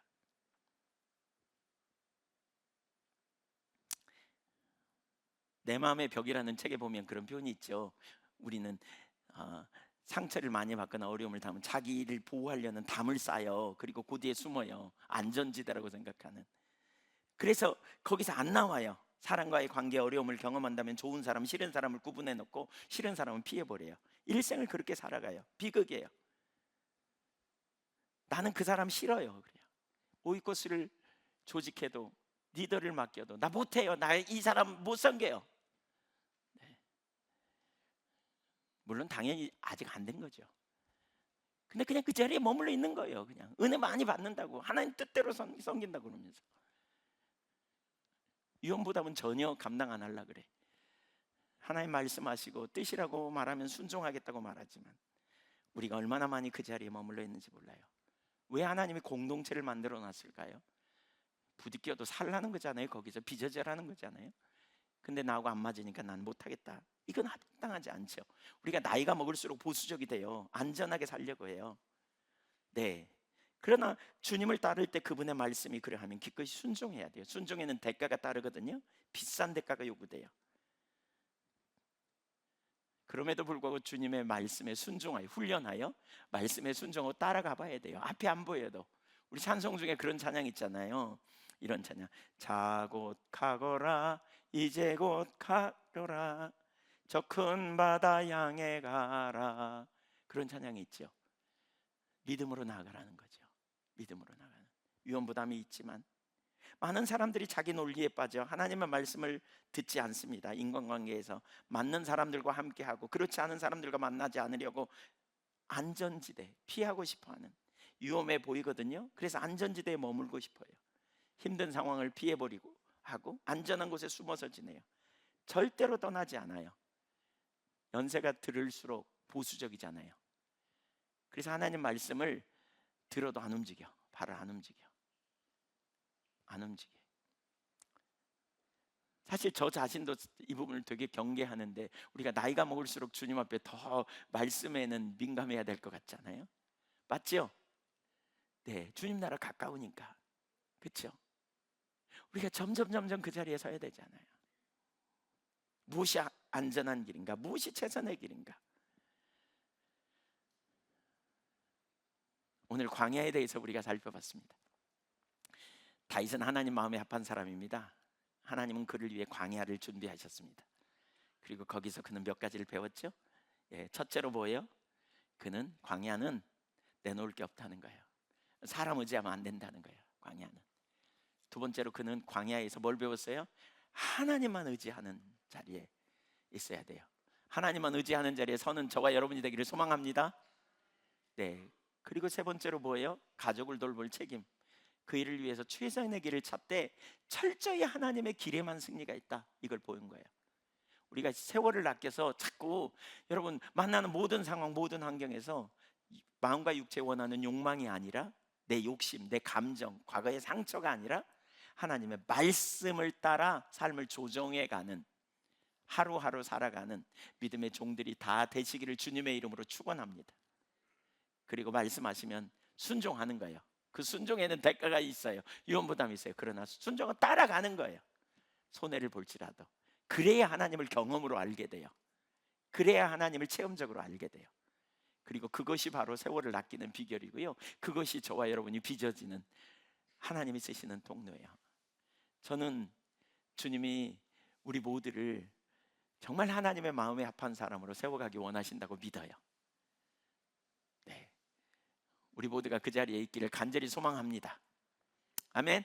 내 마음의 벽이라는 책에 보면 그런 표현이 있죠. 우리는 상처를 많이 받거나 어려움을 당하면 자기를 보호하려는 담을 쌓아요. 그리고 그 뒤에 숨어요. 안전지대라고 생각하는. 그래서 거기서 안 나와요. 사람과의 관계 어려움을 경험한다면 좋은 사람, 싫은 사람을 구분해 놓고 싫은 사람은 피해 버려요. 일생을 그렇게 살아가요. 비극이에요. 나는 그 사람 싫어요. 그래요. 오이코스를 조직해도 리더를 맡겨도 나 못해요. 나 이 사람 못 섬겨요. 네. 물론 당연히 아직 안 된 거죠. 근데 그냥 그 자리에 머물러 있는 거예요. 그냥 은혜 많이 받는다고, 하나님 뜻대로 섬긴다고 그러면서 위험보다는 전혀 감당 안 하려 그래. 하나님 말씀하시고 뜻이라고 말하면 순종하겠다고 말하지만 우리가 얼마나 많이 그 자리에 머물러 있는지 몰라요. 왜 하나님이 공동체를 만들어 놨을까요? 부딪혀도 살라는 거잖아요. 거기서 빚어져라는 거잖아요. 근데 나하고 안 맞으니까 난 못하겠다. 이건 합당하지 않죠. 우리가 나이가 먹을수록 보수적이 돼요. 안전하게 살려고 해요. 네. 그러나 주님을 따를 때 그분의 말씀이 그러하면 기꺼이 순종해야 돼요. 순종에는 대가가 따르거든요. 비싼 대가가 요구돼요. 그럼에도 불구하고 주님의 말씀에 순종하여 훈련하여 말씀에 순종하고 따라가 봐야 돼요. 앞이 안 보여도. 우리 찬송 중에 그런 찬양 있잖아요. 이런 찬양. 자 곧 가거라 이제 곧 가려라 저 큰 바다 향해 가라. 그런 찬양이 있죠. 믿음으로 나아가라는 거죠. 믿음으로 나가는. 위험 부담이 있지만 많은 사람들이 자기 논리에 빠져 하나님의 말씀을 듣지 않습니다. 인간관계에서 맞는 사람들과 함께하고 그렇지 않은 사람들과 만나지 않으려고 안전지대 피하고 싶어하는, 위험해 보이거든요. 그래서 안전지대에 머물고 싶어요. 힘든 상황을 피해버리고 하고 안전한 곳에 숨어서 지내요. 절대로 떠나지 않아요. 연세가 들을수록 보수적이잖아요. 그래서 하나님 말씀을 들어도 안 움직여. 발을 안 움직여. 안 움직여. 사실 저 자신도 이 부분을 되게 경계하는데 우리가 나이가 먹을수록 주님 앞에 더 말씀에는 민감해야 될 것 같잖아요. 맞죠? 네, 주님 나라 가까우니까. 그렇죠? 우리가 점점 그 자리에 서야 되잖아요. 무엇이 안전한 길인가? 무엇이 최선의 길인가? 오늘 광야에 대해서 우리가 살펴봤습니다. 다윗은 하나님 마음에 합한 사람입니다. 하나님은 그를 위해 광야를 준비하셨습니다. 그리고 거기서 그는 몇 가지를 배웠죠? 첫째로 뭐예요? 그는 광야는 내놓을 게 없다는 거예요. 사람 의지하면 안 된다는 거예요. 광야는. 두 번째로 그는 광야에서 뭘 배웠어요? 하나님만 의지하는 자리에 있어야 돼요. 하나님만 의지하는 자리에 서는 저와 여러분이 되기를 소망합니다. 네. 그리고 세 번째로 뭐예요? 가족을 돌볼 책임. 그 일을 위해서 최선의 길을 찾되 철저히 하나님의 길에만 승리가 있다. 이걸 보인 거예요. 우리가 세월을 아껴서 자꾸 여러분 만나는 모든 상황, 모든 환경에서 마음과 육체 원하는 욕망이 아니라 내 욕심, 내 감정, 과거의 상처가 아니라 하나님의 말씀을 따라 삶을 조정해가는, 하루하루 살아가는 믿음의 종들이 다 되시기를 주님의 이름으로 축원합니다. 그리고 말씀하시면 순종하는 거예요. 그 순종에는 대가가 있어요. 위험 부담이 있어요. 그러나 순종은 따라가는 거예요. 손해를 볼지라도. 그래야 하나님을 경험으로 알게 돼요. 그래야 하나님을 체험적으로 알게 돼요. 그리고 그것이 바로 세월을 아끼는 비결이고요. 그것이 저와 여러분이 빚어지는 하나님이 쓰시는 통로예요. 저는 주님이 우리 모두를 정말 하나님의 마음에 합한 사람으로 세워가기 원하신다고 믿어요. 네, 우리 모두가 그 자리에 있기를 간절히 소망합니다. 아멘.